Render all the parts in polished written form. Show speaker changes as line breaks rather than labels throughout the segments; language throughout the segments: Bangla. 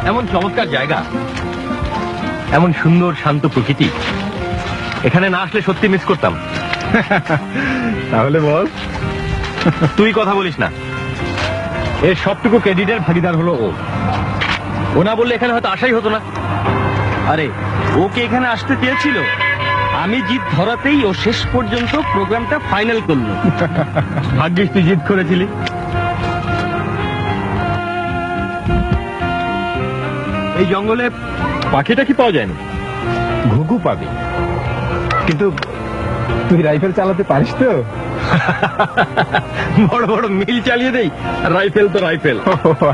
এমন চমৎকার জায়গা, এমন সুন্দর শান্ত প্রকৃতি, এখানে না আসলে সত্যি মিস করতাম।
তাহলে বল।
তুই কথা বলিস না, এর সবটুকু ক্রেডিটের ভাগিদার হলো ও না বললে এখানে হয়তো আসাই হতো না। আরে ওকে এখানে আসতে চেয়েছিল, আমি জিত ধরাতেই ও শেষ পর্যন্ত প্রোগ্রামটা ফাইনাল করলো। ভাগ্যিস তুই জিত করেছিলি। এই জঙ্গলে পাখিটা কি পাওয়া যায়নি?
ঘুঘু পাবি, কিন্তু তুই রাইফেল চালাতে পারিস তো?
বড় বড় মিল চালিয়ে দেই, রাইফেল তো রাইফেল।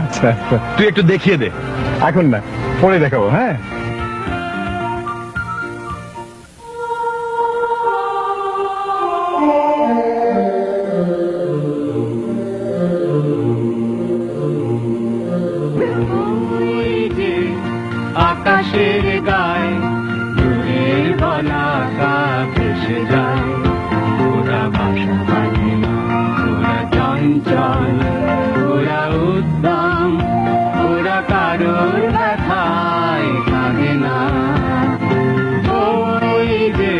আচ্ছা আচ্ছা,
তুই একটু দেখিয়ে দে।
এখন না, পরে দেখাবো। হ্যাঁ,
আকাশের গায়ে দূরের বলাকা ভেসে যায়, ওরা বাসা বাঁধে না, ওরা চঞ্চল, ওরা উদ্যম, ওরা কারোর ব্যথায় কাঁদে না। ওই যে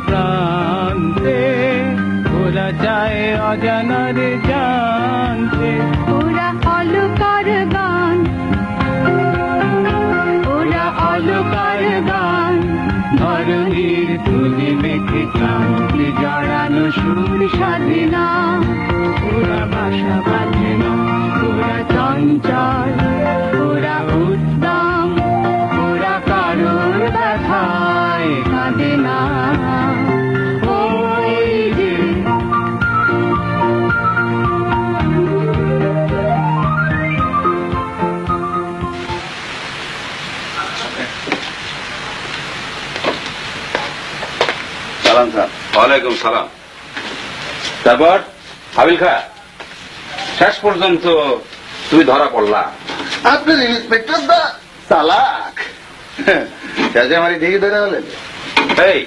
প্রান্তে, ওরা যায় অজানার জানতে, ওরা অলকার গান, ওরা অলকার গান, ধরণীর তুলি মেখে ক্লান্তি জড়ানো সুর সাধে না, ওরা বাসা বাঁধে না, ওরা চঞ্চল, ওরা উদ্যম, ওরা কারোর ব্যথায় কাঁদে না।
সালাম স্যার। ওয়ালাইকুম সালাম। তারপর হাবিল খা, শেষ পর্যন্ত তুমি ধরা পড়লা।
আপনার ইন্সপেক্টর দা চালাক, আমার ঠিকই ধরে হলেন।
এই,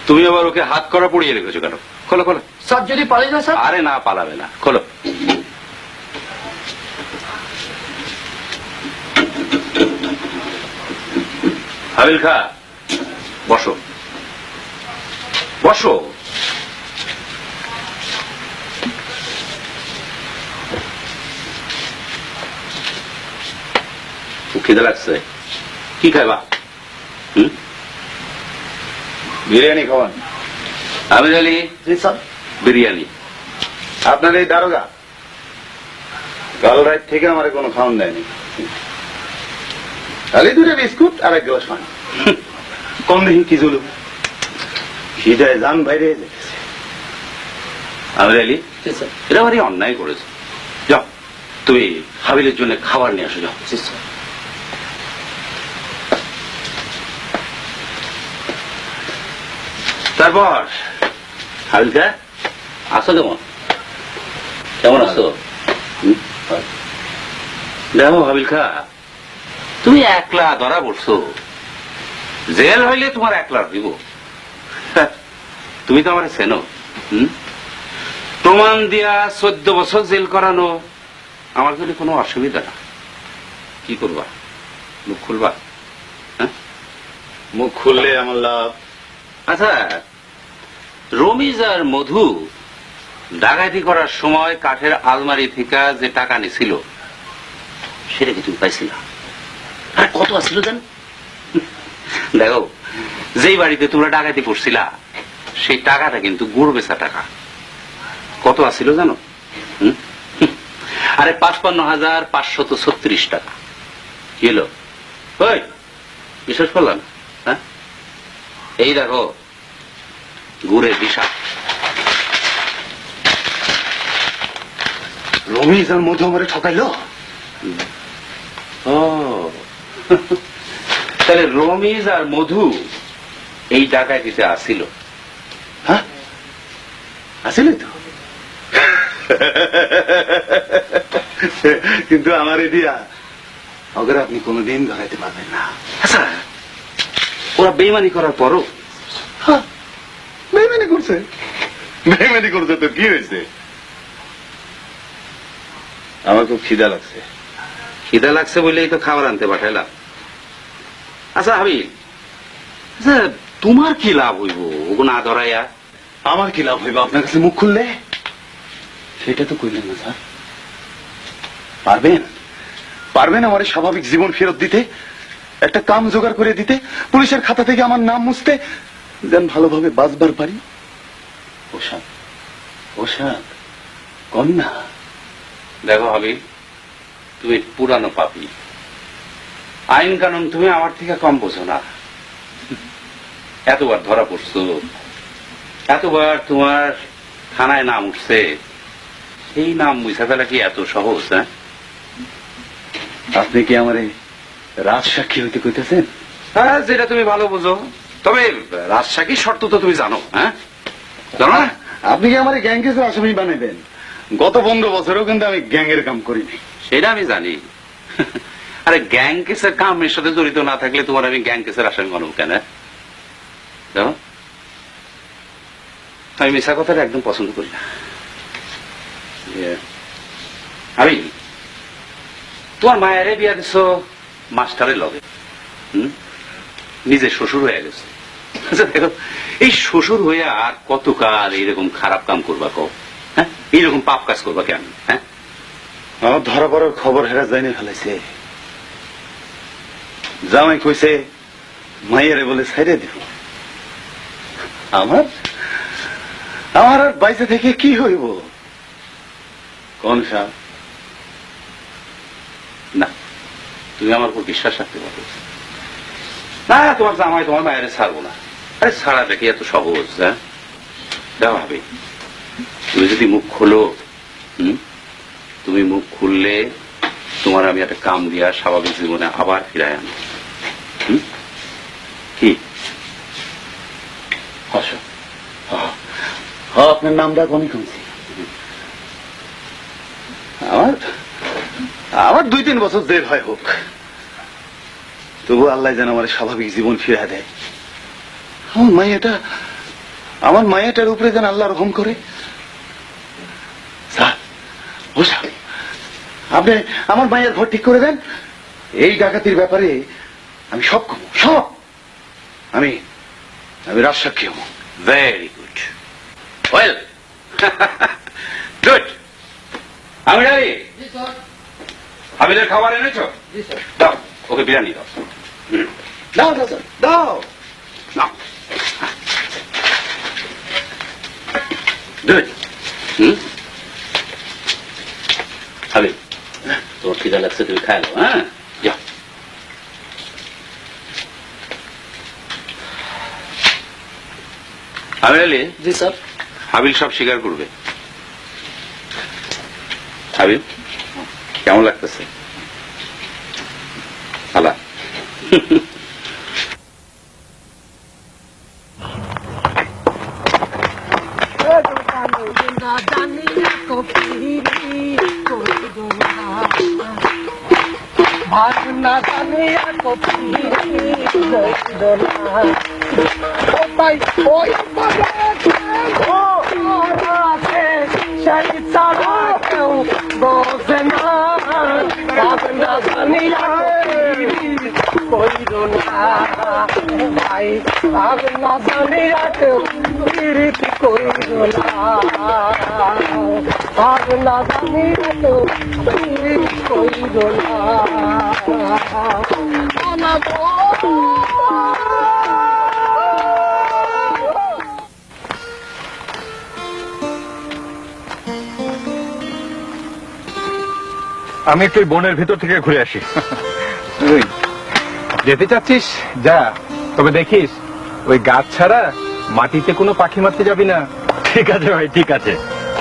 তুমি আবার ওকে হাত করা পড়িয়ে রেখেছো কেন? খোলো খোলো।
স্যার যদি পালিয়ে না স্যার।
আরে না, পালাবে না, খোলো। হাবিল খা, বসো বসো। খিদে লাগছে, কি খাইবা?
বিরিয়ানি খাওয়ান।
আমির আলী,
জি স্যার।
বিরিয়ানি।
আপনার এই দারোগা কাল রাত থেকে আমার কোনো খাওয়ান দেয়নি, খালি দুটো বিস্কুট আর এক গ্লাস পানি। কম দেখি কি জুলুম, খিদায় যান বাইরে যেতেছে।
আমির আলী, এটা ভারী অন্যায় করেছে। যাও, তুমি হাবিলের জন্য খাবার নিয়ে আসো, যাও। তারপর হাবিল খা, আসো কেমন? কেমন আছো? দেখো হাবিল খা, তুমি একলা ধরা পড়ছো, জেল হইলে তোমার একলা দিব। তুমি তো আমার চেনো, প্রমাণ দিয়া 14 বছর জেল করানো আমার জন্য কোনো অসুবিধা না। কি করবা? মুখ খুলবা?
মুখ খুললে আমার লাভ।
আচ্ছা, রমিজ আর মধু ডাকাতি করার সময় কাঠের আলমারি থেকে যে টাকা নিছিল সেটা কি তুমি পাইছিল? আর কত আসছিল জান? দেখো, যেই বাড়িতে তোমরা ডাকাতি করছিলা সেই টাকাটা কিন্তু গুড় বেচা টাকা। কত আসছিল জানো? আরে 55,536 টাকা। কি হলো? ওই বিশ্বাস করলাম না, হ্যাঁ? এই দেখো গুড়ের বিষাদ।
রমিজ আর মধু আমারে ঠকাইলো।
ও তাহলে রমিজ আর মধু এই ডাকাতিতে আসিল।
হ্যাঁ আসলে তো কিন্তু আমার দিয়া অগর আপনি কোনোদিন ধরাইতে পারবেন না।
আচ্ছা ওরা বেইমানি করার পরও
হ্যাঁ, বেইমানি করছে, বেইমানি করছে তো কি হয়েছে? আমার খুব খিদা লাগছে।
খিদা লাগছে বলেই তো খাবার আনতে পাঠাইলাম। আচ্ছা হাবিল, আচ্ছা তোমার কি লাভ হইব ওগো না ধরাইয়া?
আমার কি লাভ হইব আপনার কাছে মুখ খুললে? সেটা তো কইলেন না স্যার। পারবেন পারবেন আমার এই স্বাভাবিক জীবন ফেরত দিতে, একটা কাম জোগাড় করে দিতে, পুলিশের খাতা থেকে আমার নাম মুছতে, যেন ভালোভাবে বাঁচবার পারি? ওষাদ ওষাদ কন্যা।
দেখো হাবিল, তুমি পুরানো পাপী, আইন কানুন তুমি আমার থেকে কম বোঝো না। এতবার ধরা পড়ছো, এতবার তোমার থানায় নাম উঠছে, সেই নাম মুছা ফেলা কি এত সহজ? হ্যাঁ,
আপনি কি আমার রাজসাক্ষী হইতে কইতেছেন?
হ্যাঁ যেটা তুমি ভালো বোঝো। তবে রাজশাহীর শর্ত তো তুমি জানো, হ্যাঁ জানো না?
আপনি কি আমার গ্যাং কেসের আসামি বানাবেন? গত 15 বছরেও কিন্তু আমি গ্যাংয়ের কাম করিনি।
সেটা আমি জানি। আরে গ্যাং কেসের কামের সাথে জড়িত না থাকলে তোমার আমি গ্যাং কেসের আসামি বানাবো কেন? জানো, আমি মিশা কথাটা একদম পছন্দ করি না। আমি তোমার মায়েরে বিয়া দিছ মাস্টারের লগে, নিজে শ্বশুর হয়ে গেছে। আচ্ছা দেখো, এই শ্বশুর হয়ে আর কতকাল এইরকম খারাপ কাম করবা কও? হ্যাঁ, এইরকম পাপ কাজ করবা কেন? হ্যাঁ,
আমার ধরা পড়ার খবর হেরা যায়নি ফেলাইছে। জামাই কইছে মাইয়ারে বলে ছাইরে দিব। আমার আমার আর বাইসে থেকে কি হইব কোন সাহেব?
না, তুমি আমার উপর বিশ্বাস রাখতে পারো না? তোমার জামাই তোমার মায়ের ছাড়বো না। আরে ছাড়াটা কি এত সহজ? হ্যাঁ, দেওয়া হবে। তুমি যদি মুখ খোলো, তুমি মুখ খুললে তোমার আমি একটা কাম দিয়া স্বাভাবিক জীবনে আবার ফিরাই আনো। কি
হাসো, আপনার নামটা কোনই শুনছি। আমার আমার 2-3 বছর জেল হয় হোক, তবু আল্লাহ যেন আমার স্বাভাবিক জীবন ফিরে দেয়। আমার মাইয়াটার উপরে যেন আল্লাহ রহম করে। স্যার, ও স্যার, আপনি আমার মায়ের ঘর ঠিক করে দেন। এই ডাকাতির ব্যাপারে আমি সব কম, সব আমি রাজসাক্ষী হব।
Very good, well good. আমি জানি হাবিলের খাবার এনেছো? দাও ওকে বিরিয়ানি দাও।
দাও দাও স্যার, দাও।
নাও। গুড। হাবিল, তোর খিদা লাগছে, তুমি খাই লো। হ্যাঁ, যাও। হাবিল আলী।
জি স্যার।
হাবিল সব স্বীকার করবে। হাবিল, কেমন লাগতেছে? আলা
ভাগনা জানিয়া কপি ও ভাই ওই সেই চালা কেউ বোঝে না। ভাগনা জানিয়া কইল না ভাই, ভাগনা জানিয়া কেউ প্রীতি কইল না। ভাগনা জানিয়া কেউ প্রীতি কইল না।
আমি একটু ওই বনের ভেতর থেকে ঘুরে আসি। তুই যেতে চাচ্ছিস যা, তবে দেখিস ওই গাছ ছাড়া মাটিতে কোনো পাখি মারতে যাবি না।
ঠিক আছে ভাই, ঠিক আছে,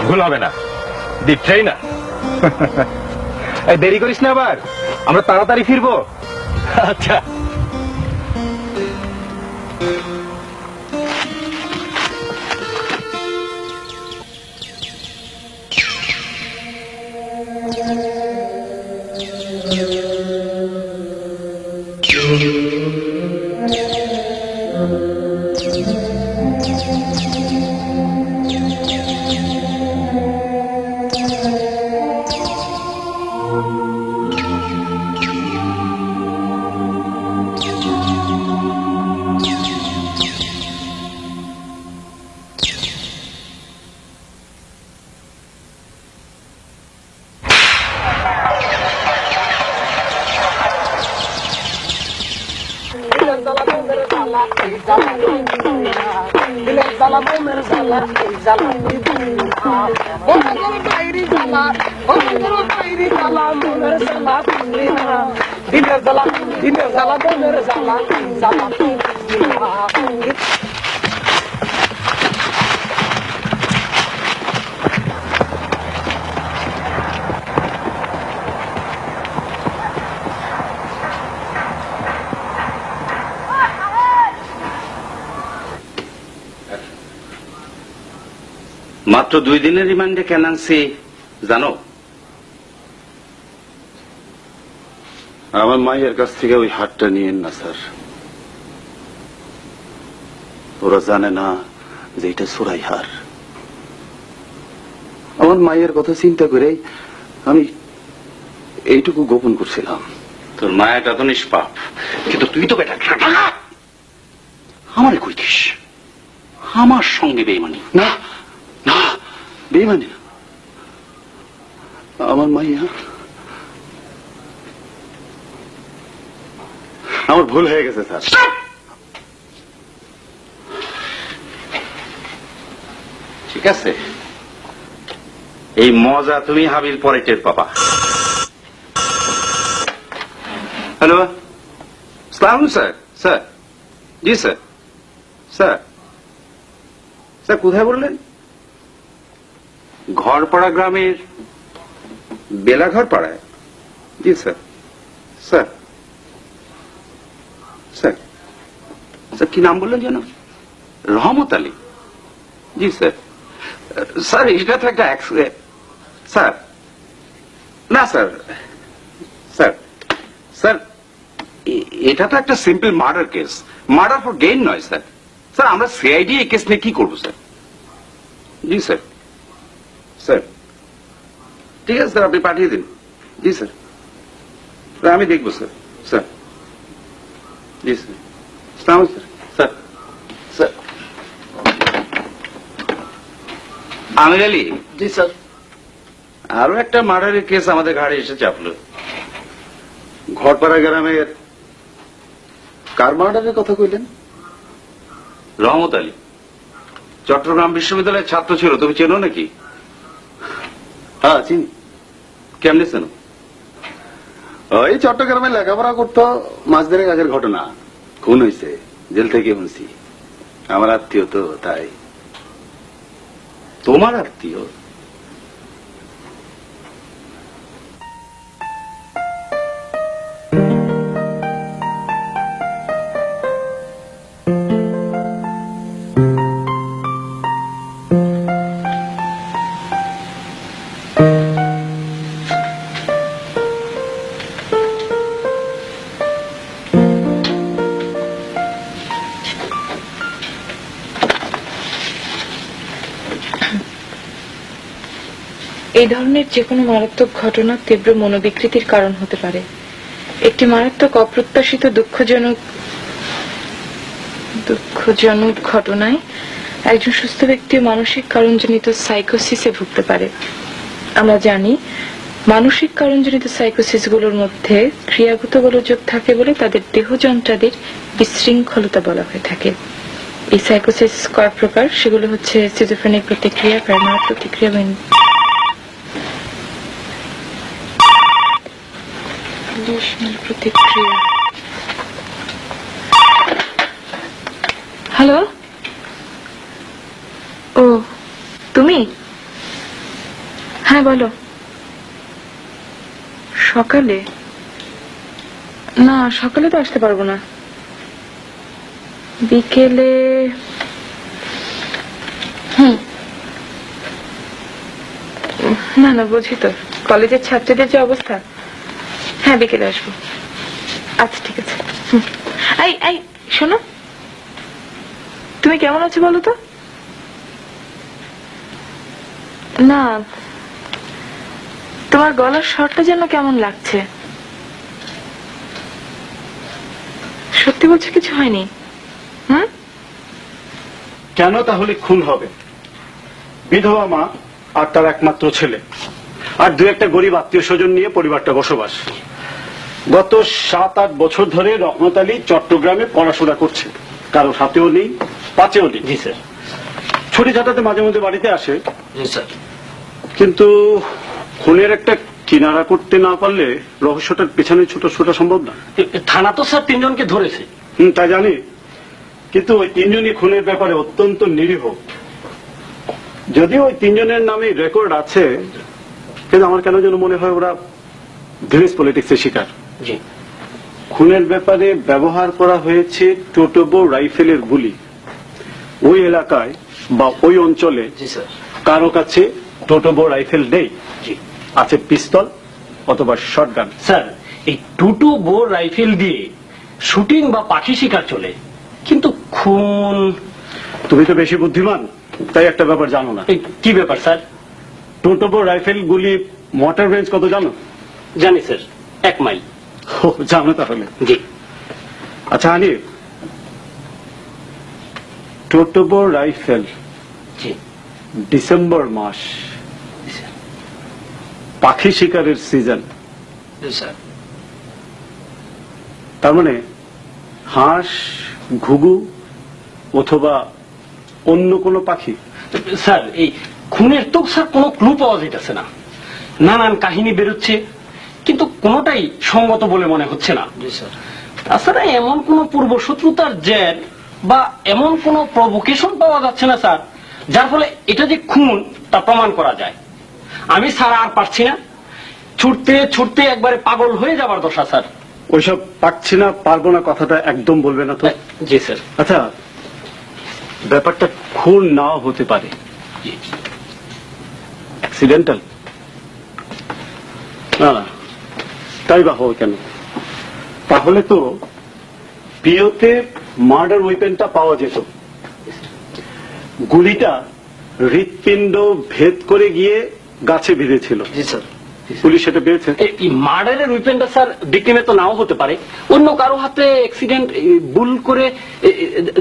ভুল হবে না। দি ট্রেনার।
এই দেরি করিস না আবার, আমরা তাড়াতাড়ি ফিরবো।
আচ্ছা।
মাত্র 2 দিনের রিমান্ডে কেন আনছি জানো?
আমার মায়ের কাছ থেকে ওই হারটা নিয়েন না স্যার। ওরা জানে না যে এটা চোরাই হার। আমার মায়ের কথা চিন্তা করে আমি এইটুকু গোপন করছিলাম।
তোর মায়াটা তো নিষ্পাপ, কিন্তু তুই তো বেটা আমারে কইতিস আমার সঙ্গে বেইমানি।
না না, বেইমানি না। আমার মাইয়া, আমার ভুল হয়ে গেছে স্যার।
ঠিক আছে, এই মজা তুমি হাবিল পরে টের পাবা। হ্যালো, সালাম স্যার। স্যার, জি স্যার। স্যার, স্যার কোথায় বললেন? ঘরপাড়া গ্রামের বেলাঘর পাড়ায়। জি স্যার। স্যার, স্যার, স্যার কি নাম বললেন যেন? রহমত আলী। জি স্যার। স্যার এটা তো একটা স্যার, না স্যার, স্যার, স্যার এটা তো একটা simple murder case, murder for gain নয় স্যার। স্যার আমরা সিআইডি এই কেস নিয়ে কি করবো স্যার? জি স্যার। স্যার ঠিক আছে স্যার, আপনি পাঠিয়ে দিন। জি স্যার, আমি দেখবো স্যার। স্যার, জি sir. Sir, sir, sir. Amir Ali. জি স্যার। আরো একটা মার্ডারের কেস আমাদের ঘাড়ে এসে চাপলো।
ঘরপাড়া গ্রামের কার মার্ডারের কথা কইলেন?
রহমত আলী, চট্টগ্রাম বিশ্ববিদ্যালয়ের ছাত্র ছিল, তুমি চেনো নাকি?
হ্যাঁ চিনি।
কেমনে চেনো?
ওই চট্টগ্রামে লেখাপড়া করতো, মাস দেড়েক আগের ঘটনা। খুন হয়েছে, জেল থেকে শুনছি। আমার আত্মীয় তো, তাই।
তোমার আত্মীয়?
এই ধরনের যে কোনো মারাত্মক ঘটনা তীব্র মনোবিকৃতির কারণ হতে পারে। একটি মারাত্মক অপ্রত্যাশিত দুঃখজনক ঘটনায় একজন সুস্থ ব্যক্তি মানসিক কারণজনিত সাইকোসিসে ভুগতে পারে। আমরা জানি মানসিক কারণজনিত সাইকোসিসগুলোর মধ্যে ক্রিয়াগত গোলযোগ থাকে বলে তাদের দেহযন্ত্রাদির বিশৃঙ্খলতা বলা হয়ে থাকে। এই সাইকোসিস কয়েক প্রকার, সেগুলো হচ্ছে সিজোফ্রেনিক প্রতিক্রিয়া, প্যারানয়েড প্রতিক্রিয়া, প্রতিক্রিয়া। হ্যালো, ও তুমি? হ্যাঁ বলো। সকালে? না, সকালে তো আসতে পারবো না। বিকেলে? না না, বুঝি তো, কলেজের ছাত্রীদের যে অবস্থা। হ্যাঁ, বিকেলে আসবো। আচ্ছা, ঠিক আছে। এই এই শোনো, তুমি কেমন আছো বলো তো? না, তোমার গলার স্বরটা যেন কেমন লাগছে। সত্যি বলছো কিছু হয়নি?
কেন তাহলে খুন হবে? বিধবা মা আর তার একমাত্র ছেলে, আর দু একটা গরিব আত্মীয় স্বজন নিয়ে পরিবারটা বসবাস। গত 7-8 বছর ধরে রহমত আলী চট্টগ্রামে পড়াশোনা করছে। কারো সাথেও নেই, পাচেও নেই।
জি স্যার।
ছুটি ছাটাতে মাঝে মধ্যে বাড়িতে আসে,
জি স্যার।
কিন্তু খুনের একটা কিনারা করতে না পারলে রহস্যটার পেছনে ছোটা সম্ভব না।
থানা তো স্যার 3 জনকে ধরেছে।
তা জানি, কিন্তু ওই 3 জনই খুনের ব্যাপারে অত্যন্ত নিরীহ। যদিও ওই 3 জনের নামে রেকর্ড আছে, কিন্তু আমার কেন যেন মনে হয় ওরা ভিলেজ পলিটিক্সের শিকার।
জি।
খুনের ব্যাপারে ব্যবহার করা হয়েছে টোটোবো রাইফেলের গুলি। ওই এলাকায় বা ওই অঞ্চলে
জি স্যার।
কারো কাছে টোটোবো রাইফেল নেই,
জি।
আছে পিস্তল অথবা শটগান।
স্যার, এই টুটু বোর রাইফেল দিয়ে শুটিং বা পাখি শিকার চলে, কিন্তু খুন?
তুমি তো বেশি বুদ্ধিমান, তাই একটা ব্যাপার জানো না।
কি ব্যাপার স্যার?
টোটোবো রাইফেল গুলি মোটর রেঞ্জ কত জানো?
জানি স্যার, 1 মাইল।
ও, জানো তাহলে।
জি।
আচ্ছা হানিফ, টোটোবো রাইফেল
জি।
ডিসেম্বর মাস, পাখি শিকারের সিজন।
স্যার।
তার মানে হাঁস, ঘুঘু অথবা অন্য কোনো পাখি।
স্যার, এই খুনের তো স্যার কোনো ক্লু পাওয়া যাইতেছে না। নানান কাহিনী বেরোচ্ছে, কিন্তু কোনোটাই সঙ্গত বলে মনে হচ্ছে না। তাছাড়া এমন কোন পূর্ব শত্রুতার জেদ বা এমন কোন প্রভোকেশন পাওয়া যাচ্ছে না স্যার, যার ফলে এটা যে খুন তা প্রমাণ করা যায়। আমি স্যার আর পারছি না, ছুটতে ছুটতে একবারে পাগল হয়ে যাবার দশা স্যার।
ওইসব পারছি না পারবো না কথাটা একদম বলবে না তো।
জি স্যার।
আচ্ছা, ব্যাপারটা খুন নাও হতে পারে, অ্যাক্সিডেন্টাল। না না, তাই বা হবে কেন? তাহলে তো পিওতে মার্ডার ওয়েপেনটা পাওয়া যেত। গুলিটা হৃৎপিণ্ড ভেদ করে গিয়ে গাছে বিঁধেছিল।
জি স্যার।
পুলিশ সেটা পেয়েছে।
এই মার্ডারের উইপেনটা স্যার ভিকটিমের তো নাও হতে পারে, অন্য কারো হাতে অ্যাক্সিডেন্ট ভুল করে,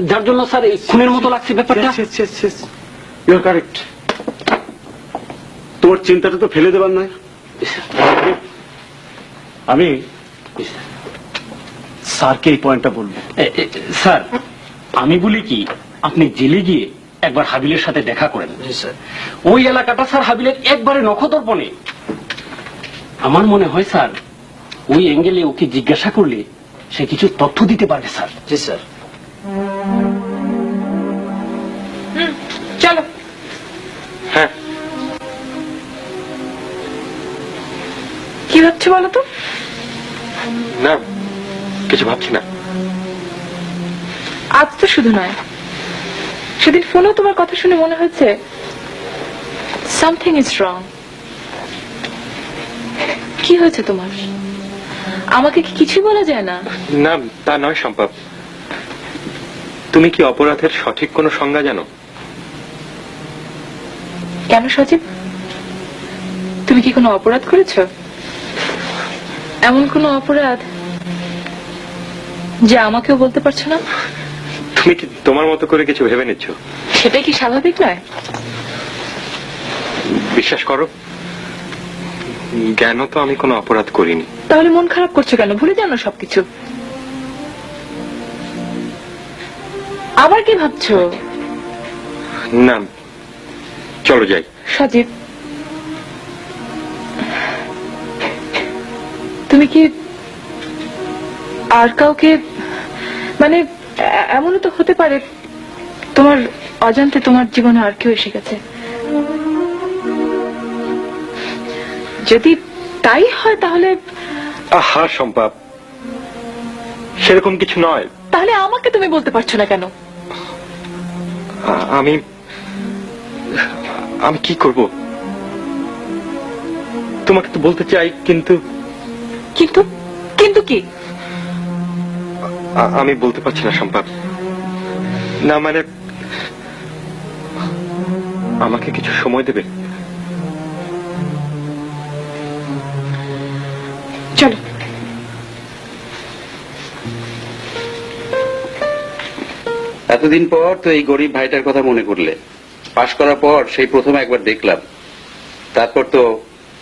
যার জন্য স্যার এই খুনের মতো লাগছে ব্যাপারটা।
You are correct. তোমার চিন্তাটা তো ফেলে দেবার নয়। আমি স্যারকে এই পয়েন্টটা বলবো।
স্যার, আমি বলি কি, আপনি জেলে গিয়ে একবার হাবিলের সাথে দেখা করেন। ওই এলাকাটা স্যার হাবিলের একবারে নখদর্পণে। আমার মনে হয় স্যার, ওই অ্যাঙ্গেলে ওকে জিজ্ঞাসা করলে সে কিছু তথ্য দিতে পারবে স্যার। জি স্যার।
চলো।
হ্যাঁ।
কি ভাবছো বলো তো?
না, কিছু ভাবছি না।
আজ তো শুধু নয়, সেদিন ফোনেও তোমার কথা শুনে মনে হচ্ছে সামথিং ইজ রং। কি হয়েছে তোমার? আমাকে কি কিছু বলা যায় না?
না, তা নয় সম্ভব। তুমি কি অপরাধের সঠিক কোনো সংজ্ঞা জানো?
কেন সজীব, তুমি কি কোনো অপরাধ করেছো? এমন কোনো অপরাধ যে আমাকেও বলতে পারছো না?
তুমি কি তোমার মতো করে কিছু ভেবে নিচ্ছ?
সেটাই কি স্বাভাবিক নয়?
বিশ্বাস করো, জ্ঞানও তো আমি কোনো অপরাধ করিনি।
তাহলে মন খারাপ করছো কেন? ভুলে জানো সবকিছু। আবার কি ভাবছো?
না, চলো যাই।
সজীব, তুমি কি আর কাউকে, মানে এমনও তো হতে পারে তোমার অজান্তে তোমার জীবনে আর কেউ এসে গেছে। যদি তাই হয় তাহলে
আহা শম্পা, সেরকম কিছু নয়।
তাহলে আমাকে তুমি বলতে পারছো না কেন?
আমি আমি কি করব? তোমাকে তো বলতে চাই, কিন্তু
কিন্তু কিন্তু কি?
আমি বলতে পারছি না শম্পা। না মানে, আমাকে কিছু সময় দেবে?
চলো।
এতদিন পর তো এই গরিব ভাইটার কথা মনে করলে। পাশ করার পর সেই প্রথম একবার দেখলাম, তারপর তো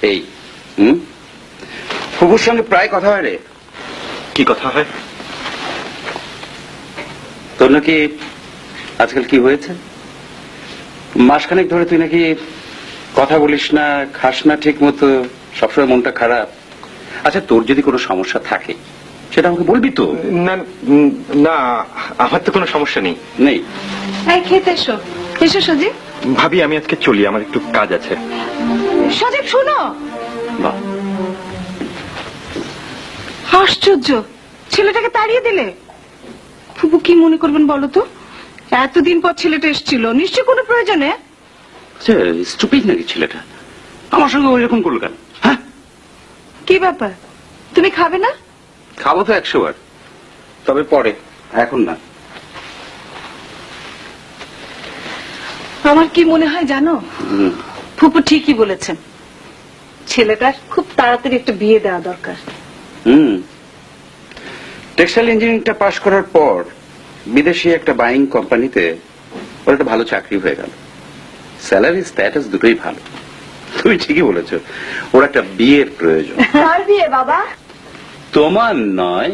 এই ফুফুর সঙ্গে প্রায় কথা হয় রে।
কি কথা হয়?
তোর নাকি আজকাল কি হয়েছে? মাসখানেক ধরে তুই নাকি কথা বলিস না, খাস না ঠিক মতো, সবসময় মনটা খারাপ। আচ্ছা, তোর যদি কোনো সমস্যা থাকে সেটা আমাকে বলবি তো?
না না, আমার তো কোনো সমস্যা নেই।
নেই?
এই খেতে এসো, এসো সজীব।
ভাবি আমি আজকে চলি, আমার একটু কাজ আছে।
সজীব শোনো।
বাহ,
আশ্চর্য, ছেলেটাকে তাড়িয়ে দিলে। ফুপু কি মনে করবেন বলো তো? এতদিন পর ছেলেটা এসেছিল, নিশ্চয় কোনো প্রয়োজনে।
স্টুপিড নাকি ছেলেটা? আমার সঙ্গে ওই রকম করলো কেন? হ্যাঁ,
কি ব্যাপার, তুমি খাবে না?
খাবো তো 100 বার, তবে পরে, এখন না।
আমার কি মনে হয় জানো,
হুম,
ফুপু ঠিকই বলেছেন, ছেলেটার খুব তাড়াতাড়ি একটা বিয়ে দেওয়া দরকার।
টেক্সটাইল ইঞ্জিনিয়ারিংটা পাশ করার পর বিদেশি একটা বাইং কোম্পানিতে ওর একটা ভালো চাকরি হয়ে গেল। স্যালারি স্ট্যাটাস দুটোই ভালো। তুমি ঠিকই বলেছ, ওর একটা বিয়ের প্রয়োজন।
কার বিয়ে বাবা?
তোমার নয়,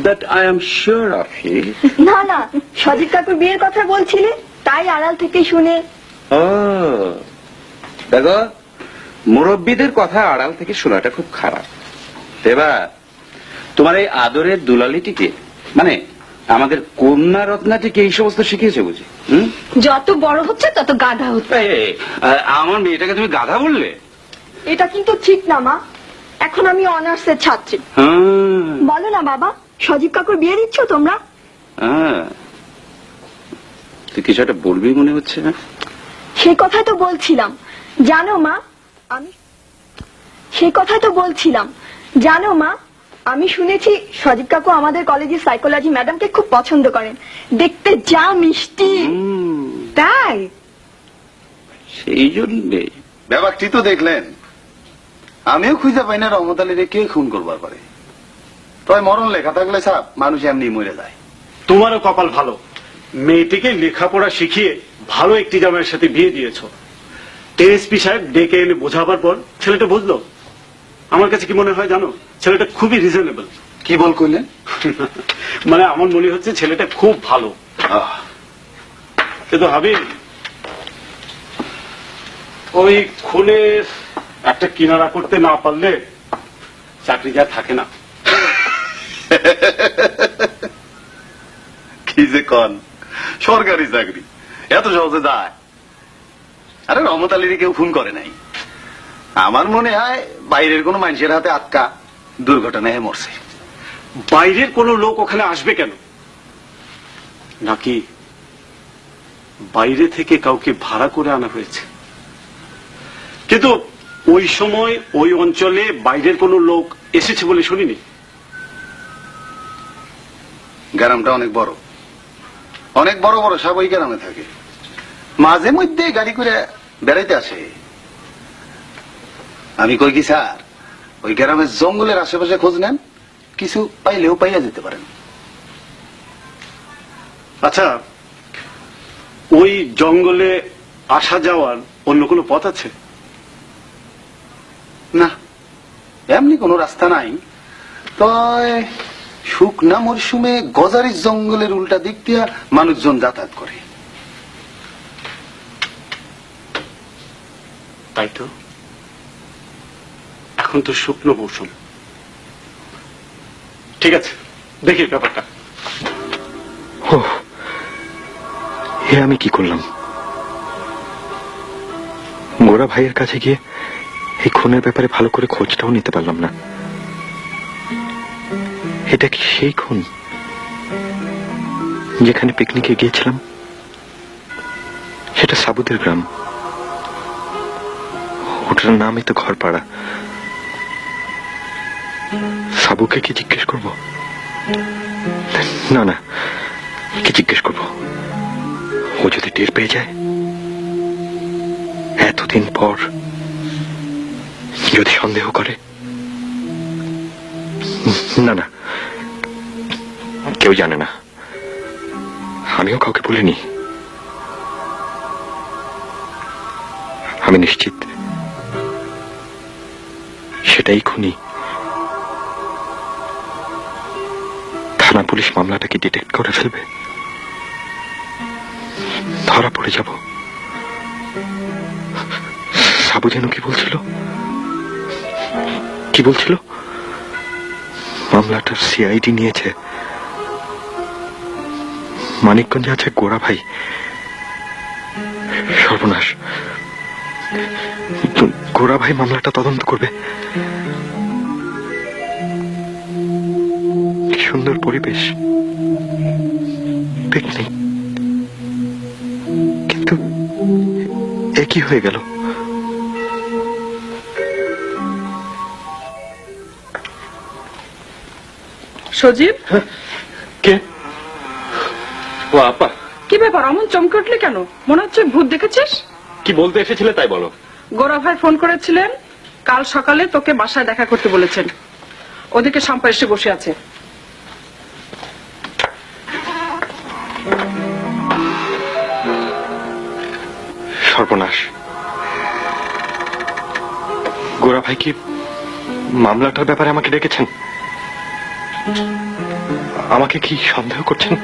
that I am sure of ইট।
না না, সজীব কাকুর বিয়ের কথা বলছিলে, তাই আড়াল থেকে শুনে।
ও দেখো, মুরব্বীদের কথা আড়াল থেকে শোনাটা খুব খারাপ। এবার তোমার এই আদরের দুলালিটিকে, মানে আমাদের কন্যা রত্নাটিকে এই সমস্ত শিখিয়েছে বুঝি?
যত বড় হচ্ছে তত গাধা হচ্ছে।
আমার মেয়েটাকে তুমি গাধা বললে?
এটা কিন্তু ঠিক না মা, এখন আমি অনার্সের ছাত্রী। বলো না বাবা, সজীব কাকুর বিয়ে দিচ্ছ তোমরা?
তুই কিছু একটা বলবি মনে হচ্ছে না?
সেই কথাই তো বলছিলাম, জানো মা, আমি সেই কথাই তো বলছিলাম, জানো মা, আমি শুনেছি সজীব কাকু আমাদের কলেজের সাইকোলজি ম্যাডামকে খুব পছন্দ করেন, দেখতে যা মিষ্টি।
তাই?
সেই জন্যে
ব্যাপারটি তো দেখলেন, আমিও খুঁজে পাই না রহমত আলীরে কে খুন করবার পারে। তবে মরণ লেখা থাকলে সাপ মানুষ এমনি মরে যায়।
তোমারও কপাল ভালো, মেয়েটিকে লেখাপড়া শিখিয়ে ভালো একটি জামাইয়ের সাথে বিয়ে দিয়েছ। এসপি সাহেব ডেকে এনে বোঝাবার পর ছেলেটা বুঝলো। আমার কাছে কি মনে হয় জানো, ছেলেটা খুবই রিজনেবল।
কি বল করলেন?
মানে আমার মনে হচ্ছে ছেলেটা খুব ভালো। কিন্তু হাবিব, ওই খুনের একটা কিনারা করতে না পারলে চাকরি যা থাকে না।
কি যে কন, সরকারি চাকরি এত সহজে যায়? আরে রহমত আলীর কেউ খুন করে নাই। আমার মনে হয় বাইরের কোনো মানুষের হাতে আটকা দুর্ঘটনায় মরছে।
বাইরের কোনো লোক ওখানে আসবে কেন? নাকি বাইরে থেকে কাউকে ভাড়া করে আনা হয়েছে? কিন্তু ওই সময় ওই অঞ্চলে বাইরের কোনো লোক এসেছে বলে শুনিনি।
গ্রামটা অনেক বড়, অনেক বড় বড় সব ওই গ্রামে থাকে। মাঝে মধ্যে গাড়ি করে বেড়াইতে আসে। আমি কই কি স্যার, ওই গ্রামের জঙ্গলের আশেপাশে খোঁজ নেন, কিছু পাইলেও পাইয়া যেতে পারেন।
আচ্ছা, ওই জঙ্গলে আসা যাওয়ার অন্য কোনো পথ আছে?
না, এমনি কোনো রাস্তা নাই। তয় শুকনা মরশুমে গজারির জঙ্গলের উল্টা দিক দিয়া মানুষজন যাতায়াত করে।
তাই তো, এখন তো শুকনো মৌসুম। ঠিক আছে, দেখি ব্যাপারটা।
ও, এ আমি কি করলাম? গোরা ভাইয়ের কাছে গিয়ে এই খুনের ব্যাপারে ভালো করে খোঁজটাও নিতে পারলাম না। এটা কি সেই খুন যেখানে পিকনিকে গিয়েছিলাম? সেটা সাবুদের গ্রাম, ওটার নামই তো ঘরপাড়া। সাবুকে কি জিজ্ঞেস করব? না না, কি জিজ্ঞেস করব? ও যদি টের পেয়ে যায়, এতদিন পর যদি সন্দেহ করে? না না, কেউ জানে না, আমিও কাউকে বলিনি। আমি নিশ্চিত সেটাই খুনি। থানা পুলিশ মামলাটাকে ডিটেক্ট করে ফেলবে, ধরা পড়ে যাব। সাবু যেন কি বলছিল, কি বলছিল? মামলাটার সিআইডি নিয়েছে, মানিকগঞ্জে আছে গোরা ভাই। সর্বনাশ, গোরা ভাই মামলাটা তদন্ত করবে। কি সুন্দর পরিবেশ, পিকনিক, কিন্তু একই হয়ে গেল।
সজীব,
কে? ও আপা,
কি ব্যাপার অমন চমকে উঠলে কেন? মনে হচ্ছে ভূত দেখেছিস।
কি বলতে এসেছিলে তাই বলো।
গোরা ভাই ফোন করেছিলেন, কাল সকালে তোকে বাসায় দেখা করতে বলেছেন। ওদিকে শম্পা এসে বসে আছে।
সর্বনাশ, গোরা ভাই কি মামলাটার ব্যাপারে আমাকে ডেকেছেন? আমাকে কি সন্দেহ করছেন?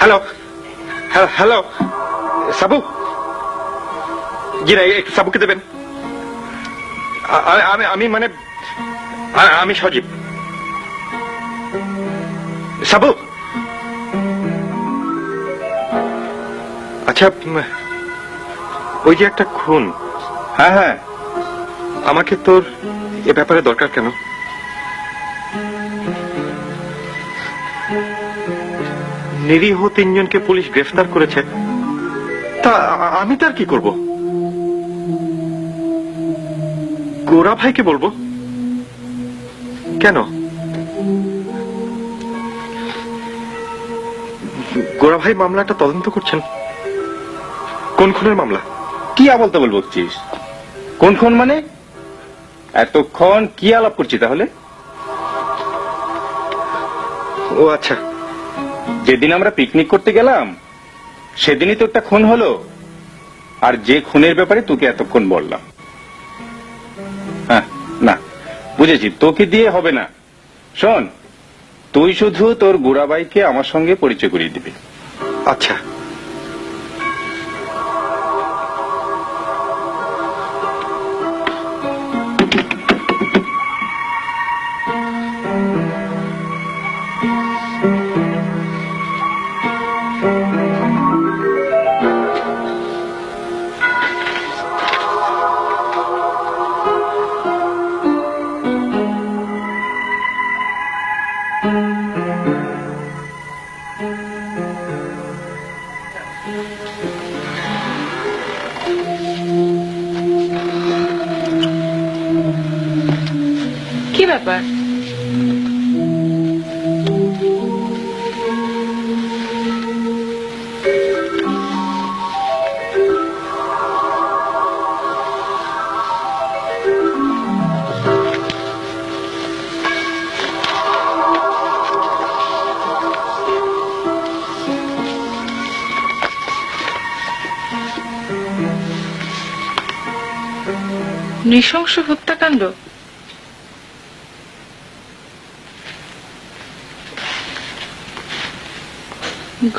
হ্যালো হ্যালো, সাবু, জি না, একটু সাবুকে দেবেন। আমি মানে আমি সজীব। সাবু, আচ্ছা, ওই যে একটা খুন। হ্যাঁ হ্যাঁ, আমাকে তোর এ ব্যাপারে দরকার কেন? নিরীহ 3 জনকে পুলিশ গ্রেফতার করেছে, তা আমি তার কি করব? গোরা ভাইকে বলবো কেন? গোরা ভাই মামলাটা তদন্ত করছেন। কোন খুনের মামলা?
কি বলতে বলছিস? কোন কোন মানে? এতক্ষণ কি আলাপ করছি তাহলে?
ও আচ্ছা,
যেদিন আমরা পিকনিক করতে গেলাম সেদিনই তো একটা খুন হলো, আর যে খুনের ব্যাপারে তোকে এতক্ষণ বললাম। হ্যাঁ, না বুঝেছি, তোকে দিয়ে হবে না। শোন, তুই শুধু তোর গুড়াবাইকে আমার সঙ্গে পরিচয় করিয়ে দিবি।
আচ্ছা।
কি ব্যাপার? নৃশংস হত্যাকাণ্ড।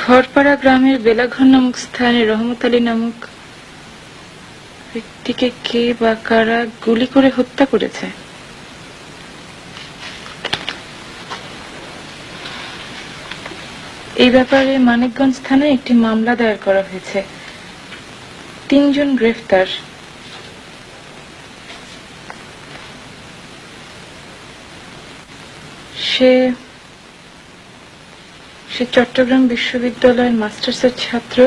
ঘরপাড়া গ্রামের বেলাঘর নামক স্থানে রহমত আলী নামক ব্যক্তিকে কে বা কারা গুলি করে হত্যা করেছে? এই ব্যাপারে মানিকগঞ্জ থানায় একটি মামলা দায়ের করা হয়েছে। 3 জন গ্রেফতার। সে চট্টগ্রাম বিশ্ববিদ্যালয়ের মাস্টার্সের ছাত্র,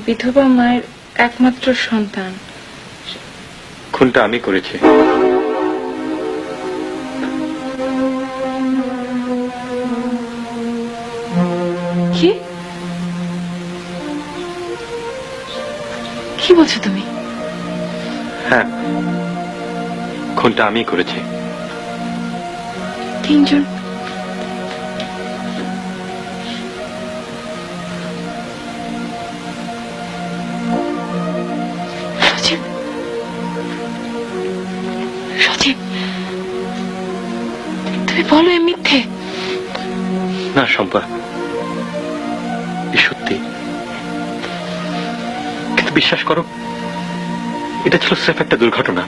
বিধবা মায়ের একমাত্র সন্তান।
খুনটা আমি করেছি।
কি কি বলছো তুমি?
হ্যাঁ, খুনটা আমি করেছি।
3 জন? সজীব, সজীব, তুমি বলো এ মিথ্যে?
না শম্পা, এ সত্যি। কিন্তু বিশ্বাস করো, এটা ছিল স্রেফ একটা দুর্ঘটনা।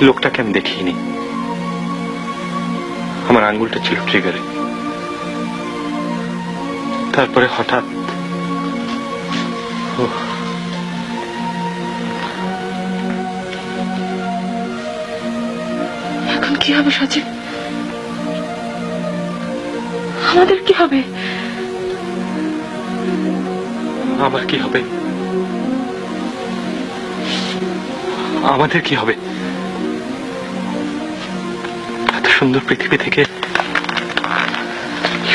লোকটাকে আমি দেখিনি, আমার আঙ্গুলটা ছিল ট্রিগারে। তারপরে হঠাৎ
এখন কি হবে সজীব? আমাদের কি হবে?
আমার কি হবে? আমাদের কি হবে? এত সুন্দর পৃথিবী থেকে,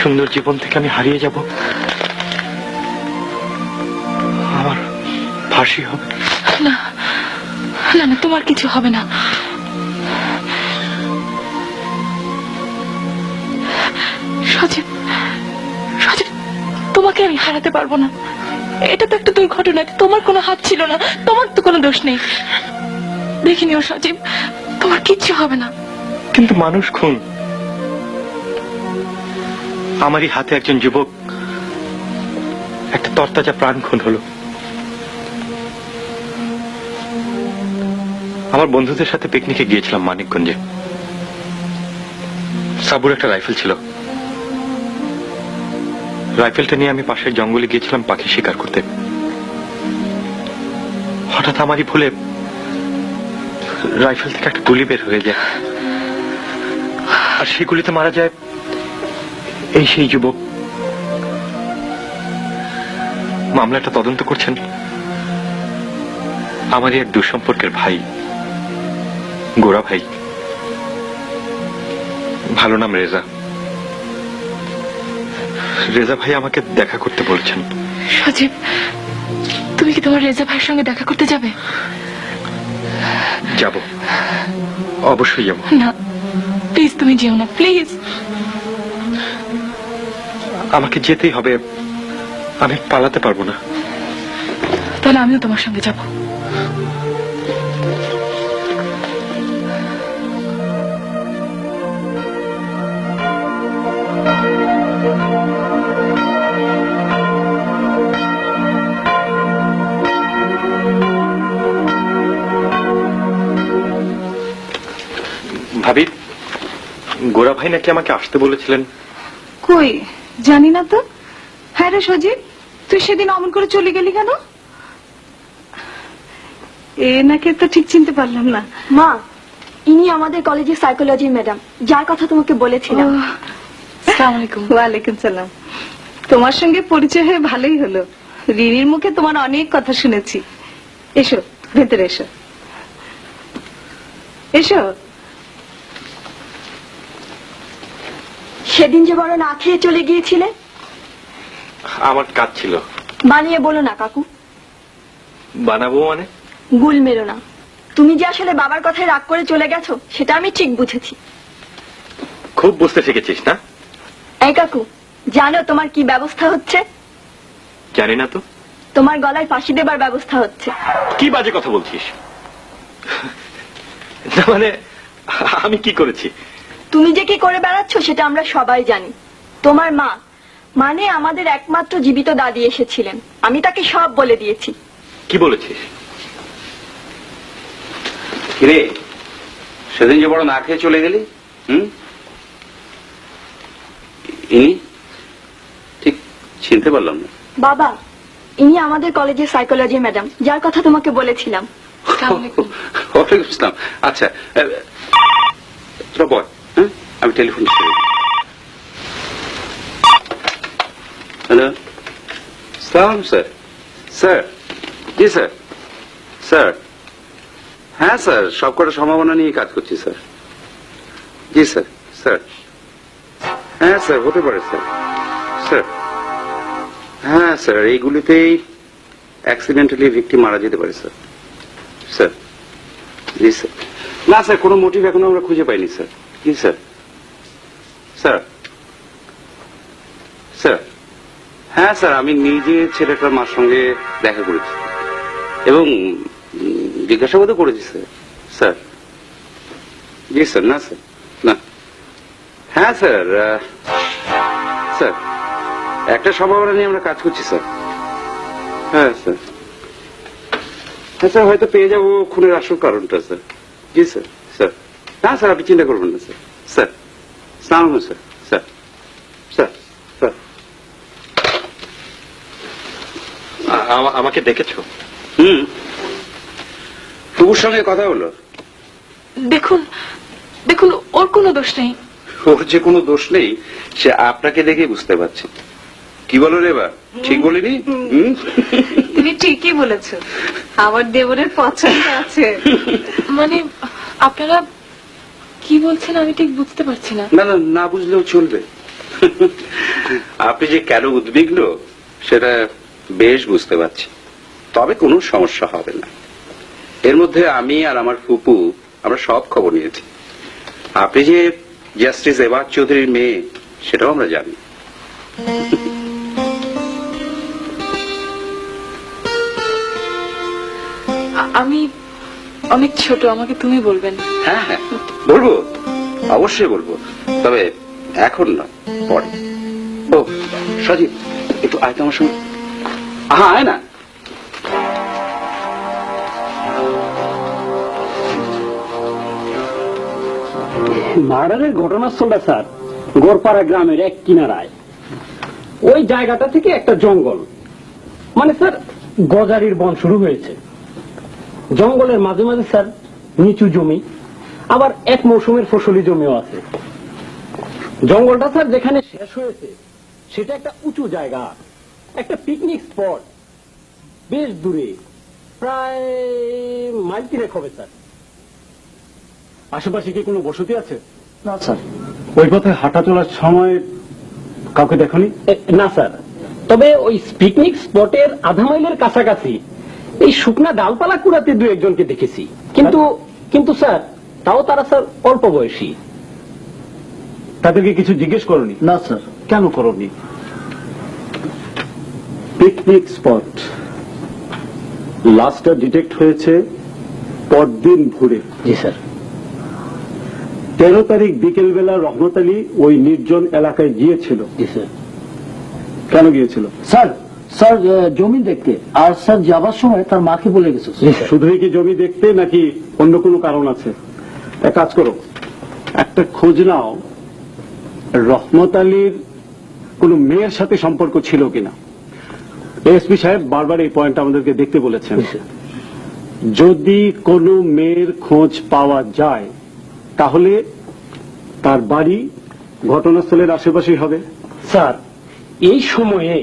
সুন্দর জীবন থেকে আমি হারিয়ে যাব। আমার ফাঁসি হবে।
না না না, তোমার কিছু হবে না। সজীব, সজীব, তোমাকে আমি হারাতে পারবো না। এটা তো একটা দুর্ঘটনা, তোমার কোনো হাত ছিল না, তোমার তো কোনো দোষ নেই। দেখে নিও সজীব, তোমার কিচ্ছু হবে না।
কিন্তু মানুষ খুন। আমারই হাতে একজন যুবক, একটা তরতাজা প্রাণ খুন হলো। আমার বন্ধুদের সাথে পিকনিকে গিয়েছিলাম মানিকগঞ্জে। সাবুর একটা রাইফেল ছিল। রাইফেলটা নিয়ে আমি পাশের জঙ্গলে গিয়েছিলাম পাখি শিকার করতে। হঠাৎ আমারই ভুলে রাইফেল থেকে একটা গুলি বের হয়ে যায়, আর সেই গুলিতে মারা যায় এই সেই যুবক। মামলাটা তদন্ত করছেন আমারই এক দুঃসম্পর্কের ভাই, গোরা ভাই। ভালো নাম রেজা। রেজা ভাই আমাকে দেখা করতে বলছেন।
সজীব, তুমি কি তোমার রেজা ভাইয়ের সঙ্গে দেখা করতে যাবে?
যাব, অবশ্যই যাব।
না প্লিজ, তুমি যেও না প্লিজ।
আমাকে যেতেই হবে, আমি পালাতে পারবো না।
তাহলে আমিও তোমার সঙ্গে যাব।
ভাবি, গোরা ভাই নাকি আমাকে আসতে বলেছিলেন।
কই জানি না তো। হ্যাঁ রে সজীব, তুই সেদিন অমন করে চলে গেলি কেন? নাকি তো ঠিক চিনতে পারলাম না।
মা, ইনি আমাদের কলেজের সাইকোলজি ম্যাডাম, যার কথা তোমাকে বলেছিলাম।
আসসালামু আলাইকুম।
ওয়ালাইকুম সালাম। তোমার সঙ্গে পরিচয় হয়ে ভালোই হলো। রিনির মুখে তোমার অনেক কথা শুনেছি। এসো ভেতরে এসো, এসো।
সেদিন যে বড় না খেয়ে চলে গিয়েছিলে।
আমার কাজ ছিল।
বানিয়ে বলো না কাকু।
বানাবো মানে?
গুল মেরো না। তুমি যে আসলে বাবার কথায় রাগ করে চলে গেছো সেটা আমি ঠিক বুঝেছি।
খুব বুঝতে শিখেছিস না?
এই কাকু, জানো তোমার কি ব্যবস্থা হচ্ছে?
জানি না তো।
তোমার গলায় ফাঁসি দেবার ব্যবস্থা হচ্ছে।
কি বাজে কথা বলছিস? না মানে আমি কি করেছি?
তুমি যে কি করে বেড়াচ্ছ সেটা আমরা সবাই জানি। তোমার মা মানে আমাদের একমাত্র জীবিত দাদি এসেছিলেন, আমি তাকে সব বলে দিয়েছি।
কি বলেছিস?
কিরে, সেদিন যে বড় না খেয়ে চলে গেলি, ইনি ঠিক চিনতে পারলাম না।
বাবা, ইনি আমাদের কলেজের সাইকোলজি ম্যাডাম, যার কথা তোমাকে বলেছিলাম।
ওয়ালাইকুম আসসালাম। আচ্ছা তোরা বল, আমি টেলিফোন ছেড়ে দিই। হ্যালো, সালাম স্যার। স্যার, জি স্যার। স্যার, হ্যাঁ স্যার, সব কটা সম্ভাবনা নিয়ে কাজ করছি স্যার। জি স্যার। স্যার, হ্যাঁ স্যার, হতে পারে স্যার। স্যার, হ্যাঁ স্যার, এইগুলিতেই অ্যাক্সিডেন্টালি ভিকটিম মারা যেতে পারে স্যার। স্যার, জি স্যার। না স্যার, কোনো মোটিভ এখনো আমরা খুঁজে পাইনি স্যার। জি স্যার। স্যার, স্যার, হ্যাঁ স্যার, আমি নিজে ছেলেটার মার সঙ্গে দেখা করেছি এবং জিজ্ঞাসাবাদও করেছি স্যার। স্যার, জি স্যার। না স্যার, না। হ্যাঁ স্যার, স্যার, একটা সম্ভাবনা নিয়ে আমরা কাজ করছি স্যার। হ্যাঁ স্যার। হ্যাঁ স্যার, হয়তো পেয়ে যাবো খুনের আসল কারণটা স্যার। জি স্যার। স্যার, না স্যার, আপনি চিন্তা করবেন না স্যার। স্যার, সালাম স্যার। Sir, sir, sir.
আমাকে দেখেছো?
টুকুর সঙ্গে কথা হলো।
দেখুন দেখুন, ওর কোনো দোষ নেই।
ওর যে কোনো দোষ নেই সে আপনাকে দেখে বুঝতে পারছে। কি বলো রে বা, ঠিক বলিনি?
তুমি ঠিকই বলেছো, আমার দেবরের পছন্দ আছে।
মানে আপনারা কি বলছেন আমি ঠিক বুঝতে পারছি না।
না না, না বুঝলেও চলবে। আপনি যে কেন উদ্বিগ্ন সেটা বেশ বুঝতে পারছি, তবে কোনো সমস্যা হবে না। এর মধ্যে আমি আর আমার ফুপু আমরা সব খবর নিয়েছি। আপনি যে জাস্টিস এবার চৌধুরীর মেয়ে সেটাও আমরা জানি।
আমি অনেক ছোট, আমাকে তুমি বলবেন।
হ্যাঁ হ্যাঁ, বলবো, অবশ্যই বলবো, তবে এখন না, পরে। ও সজীব, একটু আয় তো আমার সঙ্গে। হ্যাঁ, আয় না।
মার্ডারের ঘটনাস্থলটা স্যার গোরপাড়া গ্রামের এক কিনারায়। ওই জায়গাটা থেকে একটা জঙ্গল, মানে স্যার গজারির বন শুরু হয়েছে। জঙ্গলের মাঝে মাঝে স্যার নিচু জমি, আবার এক মৌসুমের ফসলি জমিও আছে। জঙ্গলটা স্যার যেখানে শেষ হয়েছে সেটা একটা উঁচু জায়গা, একটা পিকনিক স্পট, বেশ দূরে, প্রায় মাইল 3 হবে স্যার। আশেপাশে কি কোনো বসতি আছে? না স্যার। ওই পথে হাঁটা চলার সময় কাউকে দেখনি? না স্যার, তবে ওই পিকনিক স্পটের আধা মাইলের কাছাকাছি এই শুকনা ডালপালা কুড়াতে 2-1 জনকে দেখেছি, কিন্তু স্যার তাও তারা স্যার অল্প বয়সী। তাদেরকে কিছু জিজ্ঞেস করনি? না স্যার। কেন করনি? পিকনিক স্পট লাস্টটা ডিটেক্ট হয়েছে পরদিন ভোরে। জি স্যার। 13 তারিখ বিকেলবেলা রহমত আলী ওই নির্জন এলাকায় গিয়েছিল। জি স্যার। কেন গিয়েছিল?
স্যার জমি দেখতে, আর স্যার যাবার সময় তার মাকে বলে গেছে।
শুধুই কি জমি দেখতে নাকি অন্য কোনো কারণ আছে? এক কাজ করো, একটা খোঁজ নাও রহমত আলীর কোন মেয়ের সাথে সম্পর্ক ছিল কিনা। এসপি সাহেব বারবার এই পয়েন্ট আমাদেরকে দেখতে বলেছেন। যদি কোনো মেয়ের খোঁজ পাওয়া যায় তাহলে তার বাড়ি ঘটনাস্থলের আশেপাশেই হবে। স্যার, এই সময়ে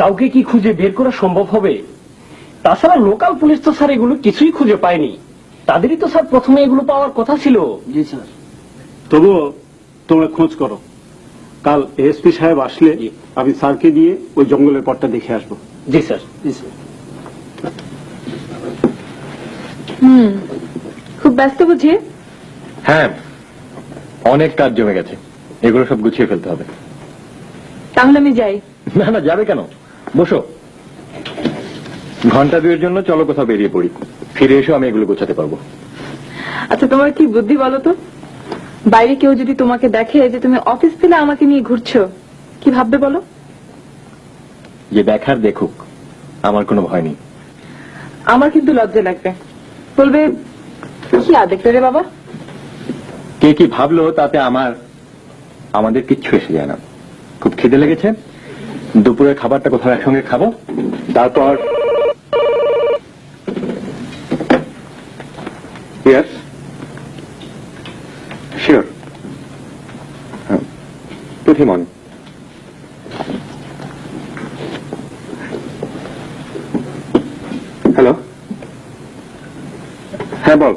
কাউকে কি খুঁজে বের করা সম্ভব হবে? তাছাড়া লোকাল পুলিশ তো স্যার এগুলো কিছুই খুঁজে পায়নি, তাদেরই তো স্যার প্রথমে এগুলো পাওয়ার কথা ছিল। জি স্যার। তবুও তোমরা খোঁজ করো, কাল এসপি সাহেব আসলে আমি স্যারকে দিয়ে ওই জঙ্গলের পথটা দেখে আসবো। জি স্যার। জি স্যার।
খুব ব্যস্ত বুঝি?
হ্যাঁ, অনেক কাজ জমে গেছে, এগুলো সব গুছিয়ে ফেলতে হবে।
তাহলে আমি যাই।
না না, যাবে কেন? বসো। ঘন্টা দুয়ের জন্য চলো কোথাও বেরিয়ে পড়ি, ফিরে এসো আমি এগুলো গোছাতে পারবো।
আচ্ছা তোমার কি বুদ্ধি বলো তো, বাইরে কেউ যদি তোমাকে দেখে যে তুমি অফিস থেকে আমাকে নিয়ে ঘুরছো, কি ভাববে বলো?
যে দেখার দেখুক, আমার কোনো ভয় নেই।
আমার কিন্তু লজ্জা লাগবে, বলবে কি আদেকটা রে বাবা।
কে কি ভাবলো তাতে আমাদের কিচ্ছু এসে যায় না। খুব খিদে লেগেছে, দুপুরের খাবারটা কোথাও একসঙ্গে খাবো, তারপর Yes. Sure. Put him on. Hello. হ্যাঁ বল।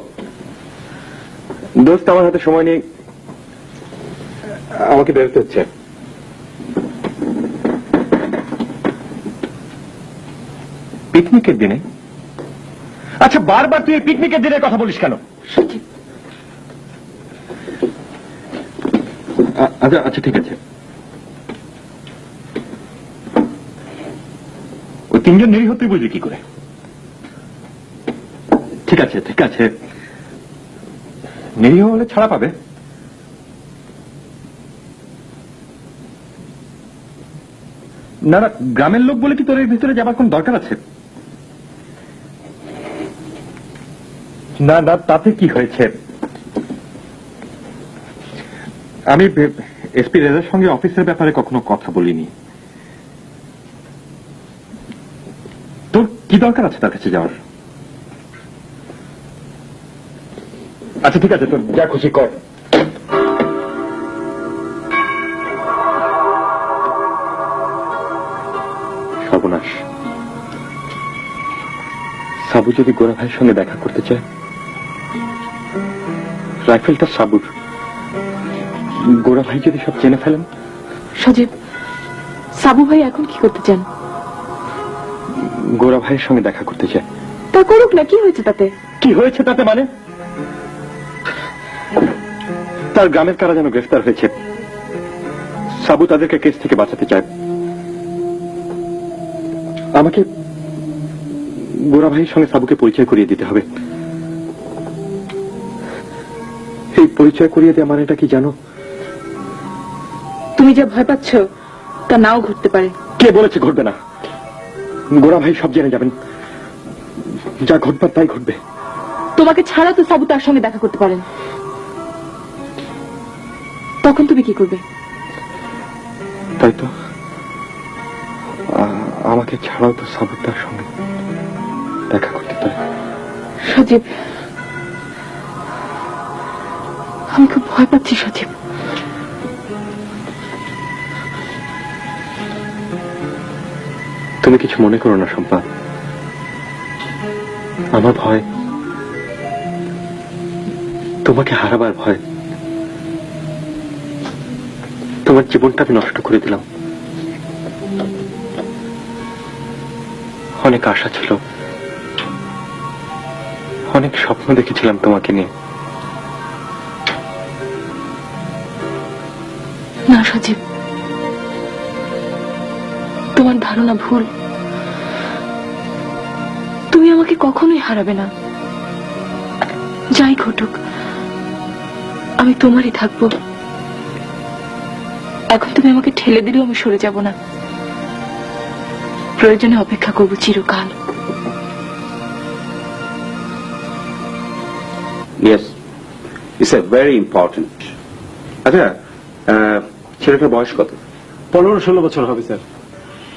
দোস্ত, আমার হাতে সময় নেই, আমাকে বেরোতে হচ্ছে। পিকনিকের দিনে? আচ্ছা, বারবার তুই পিকনিকের দিনের কথা বলিস কেন? আচ্ছা আচ্ছা ঠিক আছে। ওই তিনজন নিরীহ তুই বুঝলি কি করে? ঠিক আছে ঠিক আছে, নিরীহ হলে ছাড়া পাবে। না না, গ্রামের লোক বলে কি তোর এর ভিতরে যাবার কোন দরকার আছে? না না, তাতে কি হয়েছে? আমি এসপি রেজার সঙ্গে অফিসের ব্যাপারে কখনো কথা বলিনি। তোর কি দরকার আছে তার কাছে যাওয়ার? আচ্ছা ঠিক আছে, তোর যা খুশি কর। সর্বনাশ, সাবু যদি গোরা ভাইয়ের সঙ্গে দেখা করতে চায়, রাইফেলটা সাবুর, গোরা ভাই যদি সব জেনে ফেলেন।
সজীব, সাবু ভাই এখন কি করতে চান?
গোরা ভাইয়ের সঙ্গে দেখা করতে চায়।
তা করুক না, কি হয়েছে তাতে?
কি হয়েছে তাতে মানে? তার গ্রামের কারা যেন গ্রেফতার হয়েছে, সাবু তাদেরকে কেস থেকে বাঁচাতে চায়। আমাকে গোরা ভাইয়ের সঙ্গে সাবুকে পরিচয় করিয়ে দিতে হবে। এই পরিচয় করিয়ে দেওয়া মানেটা কি জানো?
তুমি যা ভয় পাচ্ছ তা নাও ঘটতে পারে।
কে বলেছে ঘটবে না? গোরা ভাই সব জেনে যাবেন, যা ঘটবার তাই ঘটবে।
তোমাকে ছাড়া তো সাবু তার সঙ্গে দেখা করতে পারেন, তখন তুমি কি করবে?
তাই তো, আমাকে ছাড়াও তো সাবু তার সঙ্গে দেখা করতে পারে।
সজীব, আমি খুব ভয় পাচ্ছি সজীব।
তুমি কিছু মনে করো না শম্পা, আমার ভয় তোমাকে হারাবার ভয়। তোমার জীবনটা আমি নষ্ট করে দিলাম। অনেক আশা ছিল, অনেক স্বপ্ন দেখেছিলাম তোমাকে নিয়ে।
না সজীব, তোমার ধারণা ভুল। তুমি আমাকে কখনোই হারাবে না, যাই ঘটুক আমি তোমারই থাকবো। এখন তুমি আমাকে ঠেলে দিলেও আমি সরে যাব না, প্রয়োজনে অপেক্ষা করব চিরকাল।
Yes, it's a very important. আচ্ছা, ছেলেটার বয়স কত?
15-16 বছর হবে স্যার।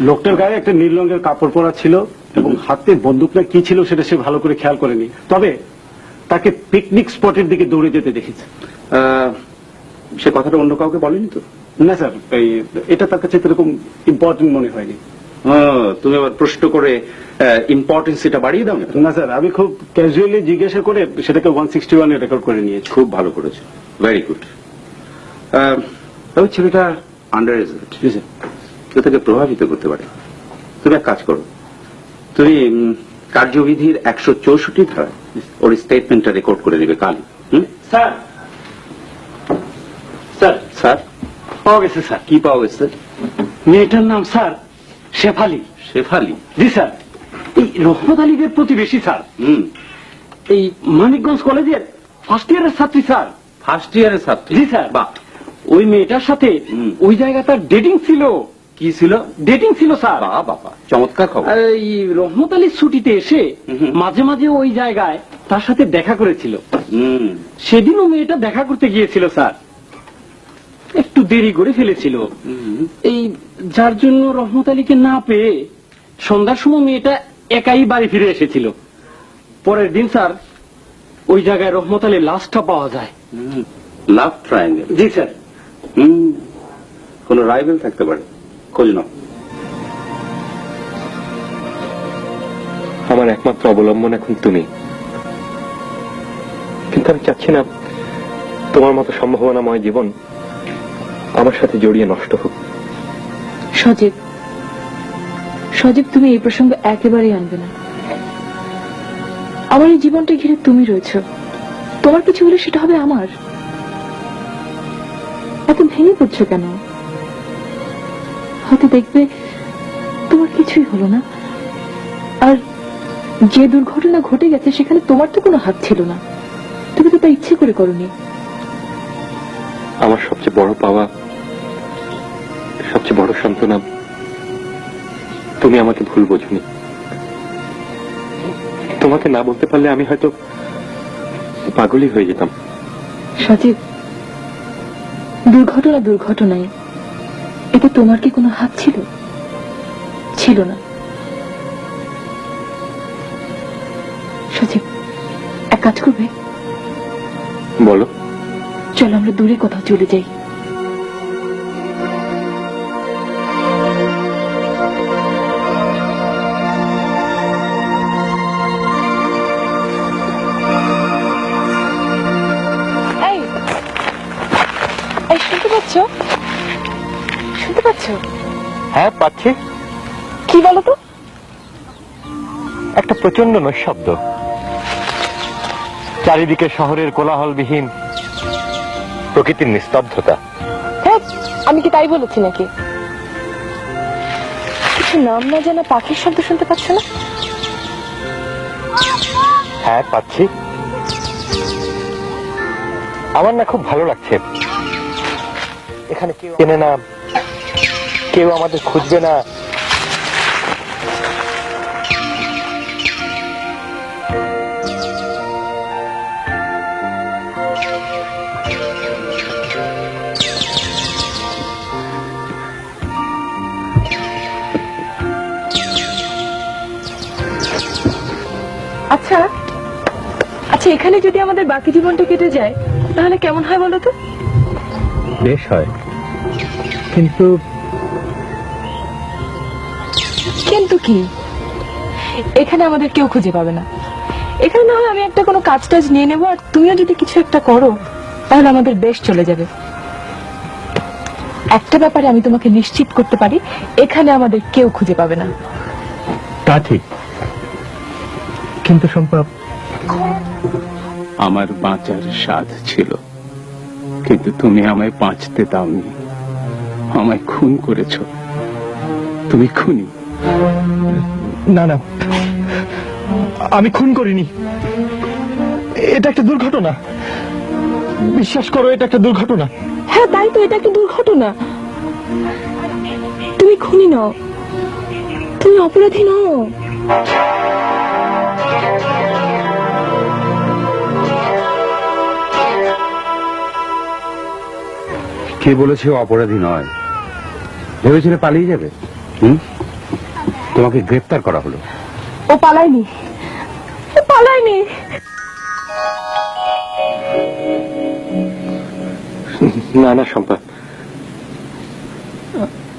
লোকটার গায়ে একটা নীল রঙের কাপড় পরা ছিল এবং হাতে বন্দুকটা কি ছিল সেটা সে ভালো করে খেয়াল করেনি, তবে তাকে পিকনিক স্পটের দিকে দৌড়ে যেতে দেখেছে।
সে কথাটা অন্য কাউকে বলেনি তো?
না স্যার, এটা তার কাছে এরকম ইম্পর্টেন্ট মনে হয়নি।
তুমি আবার প্রশ্ন করে ইম্পর্টেন্স এটা বাড়িয়ে দাও না?
না স্যার, আমি খুব ক্যাজুয়ালি জিজ্ঞাসা করে সেটাকে 161 এ রেকর্ড করে নিয়েছি।
খুব ভালো করেছো, ভেরি গুড। তবে ছেলেটা আন্ডার এজ, কেউ তাকে প্রভাবিত করতে পারে। তুমি এক কাজ করো, তুমি কার্যবিধির 164 ধারা ওর স্টেটমেন্টটা রেকর্ড করে নেবে কালই।
স্যার, স্যার,
স্যার,
পাওয়া গেছে স্যার।
কি পাওয়া গেছে?
মেয়েটার নাম স্যার শেফালি।
শেফালি?
জি স্যার। এই রহমত আলীদের প্রতিবেশী স্যার, এই মানিকগঞ্জ কলেজের ফার্স্ট ইয়ারের ছাত্রী স্যার।
ফার্স্ট ইয়ারের ছাত্রী?
জি স্যার।
বাহ,
ওই মেয়েটার সাথে ওই জায়গায় তার ডেটিং ছিল।
কি ছিল?
ডেটিং ছিল স্যার।
বাহ বাবা, চমৎকার খবর।
আর এই রহমত আলীর ছুটিতে এসে মাঝে মাঝে ওই জায়গায় তার সাথে দেখা করেছিল। সেদিনও মেয়েটা দেখা করতে গিয়েছিল স্যার, একটু দেরি করে ফেলেছিল। এই যার জন্য রহমত আলীকে না পেয়ে সন্ধ্যার সময় মেয়েটা একাই বাড়ি ফিরে এসেছিল। পরের দিন স্যার ওই জায়গায় রহমত আলীর লাশটা পাওয়া যায়।
লাভ ট্রায়াঙ্গেল?
জি স্যার।
কোন রাইভেল থাকতে পারে, খোঁজ নাও।
আমার একমাত্র অবলম্বন এখন তুমি, কিন্তু আমি চাচ্ছি না তোমার মতো সম্ভাবনাময় জীবন আমার সাথে জড়িয়ে নষ্ট হোক।
সজীব, সজীব, তুমি এই প্রসঙ্গ একেবারেই আনবে না। আমার এই জীবনটা ঘিরে তুমি রয়েছ, তোমার কিছু হলে সেটা হবে আমার। এত ভেঙে পড়ছো কেন? হয়তো দেখবে তোমার কিছুই হলো না, আর যে দুর্ঘটনা ঘটে গেছে সেখানে তোমার তো কোনো হাত ছিল না, তুমি তো তা ইচ্ছে করে করনি।
আমার সবচেয়ে বড় পাওয়া, সবচেয়ে বড় সান্ত্বনা, তুমি আমাকে ভুল বোঝনি। তোমাকে না বলতে পারলে আমি হয়তো পাগলই হয়ে যেতাম।
সজীব, দুর্ঘটনা দুর্ঘটনাই, এতে তোমার কি কোনো হাত ছিল? ছিল না। সজীব, এক কাজ করবে?
বলো।
চলো আমরা দূরে কোথাও চলে যাই। শুনতে পাচ্ছ? শুনতে পাচ্ছ?
হ্যাঁ, পাচ্ছি।
কি বলো তো?
একটা প্রচন্ড নৈশব্দ, চারিদিকে শহরের কোলাহলবিহীন প্রকৃতির নিস্তব্ধতা।
হ্যাঁ, আমি কি তাই বলেছি নাকি? কিছু নাম না জানা পাখির শব্দ শুনতে পাচ্ছ না?
হ্যাঁ, পাচ্ছি। আমার না খুব ভালো লাগছে। এখানে কেউ চেনে না, কেউ আমাদের খুঁজবে না।
আচ্ছা আচ্ছা, এখানে যদি আমাদের বাকি জীবনটা কেটে যায় তাহলে কেমন হয় বলো তো?
বেশ হয়, কিন্তু
কিন্তু কি? এখানে আমাদের কেউ খুঁজে পাবে না। এখানে না হয় আমি একটা কোনো কাজ টাজ নিয়ে নেবো, আর তুমিও যদি কিছু একটা করো তাহলে আমাদের বেশ চলে যাবে। একটা ব্যাপারে আমি তোমাকে নিশ্চিত করতে পারি, এখানে আমাদের কেউ খুঁজে পাবে না।
তা ঠিক, কিন্তু সম্ভব।
আমার বাঁচার স্বাদ ছিল, কিন্তু তুমি আমায় বাঁচতে দাওনি, আমায় খুন করেছ। তুমি খুনি।
না না, আমি খুন করিনি। এটা একটা দুর্ঘটনা, বিশ্বাস করো, এটা একটা দুর্ঘটনা।
হ্যাঁ তাই তো, এটা একটা দুর্ঘটনা। তুমি খুনি নও, তুমি অপরাধী নও।
কে বলেছে ও অপরাধী নয়? ভেবেছিলে পালিয়ে যাবে? তোমাকে গ্রেফতার করা হলো।
ও পালায়নি, ও পালায়নি।
না না শম্পা,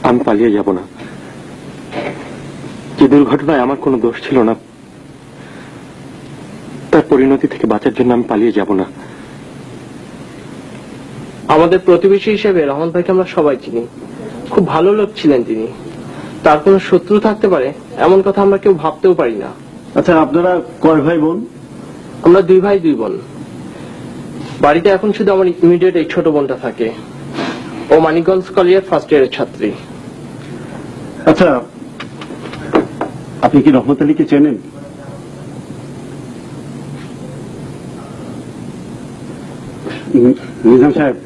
আমি পালিয়ে যাব না। যে দুর্ঘটনায় আমার কোনো দোষ ছিল না, তার পরিণতি থেকে বাঁচার জন্য আমি পালিয়ে যাব না।
আমাদের প্রতিবেশী হিসেবে রহমান ভাইকে আমরা সবাই চিনি, খুব ভালো লোক ছিলেন তিনি। তার কোনো শত্রু থাকতে পারে এমন কথা আমরা কেউ ভাবতেও পারি না।
আচ্ছা, আপনারা কয় ভাই বোন?
আমরা 2 ভাই 2 বোন। বাড়িতে এখন শুধু আমার ইমিডিয়েট এই ছোট বোনটা থাকে। ও মানিকগঞ্জ কলেজের ফার্স্ট ইয়ারের ছাত্রী।
আচ্ছা, আপনি কি রহমত আলীকে চেনেন? নিজাম সাহেব,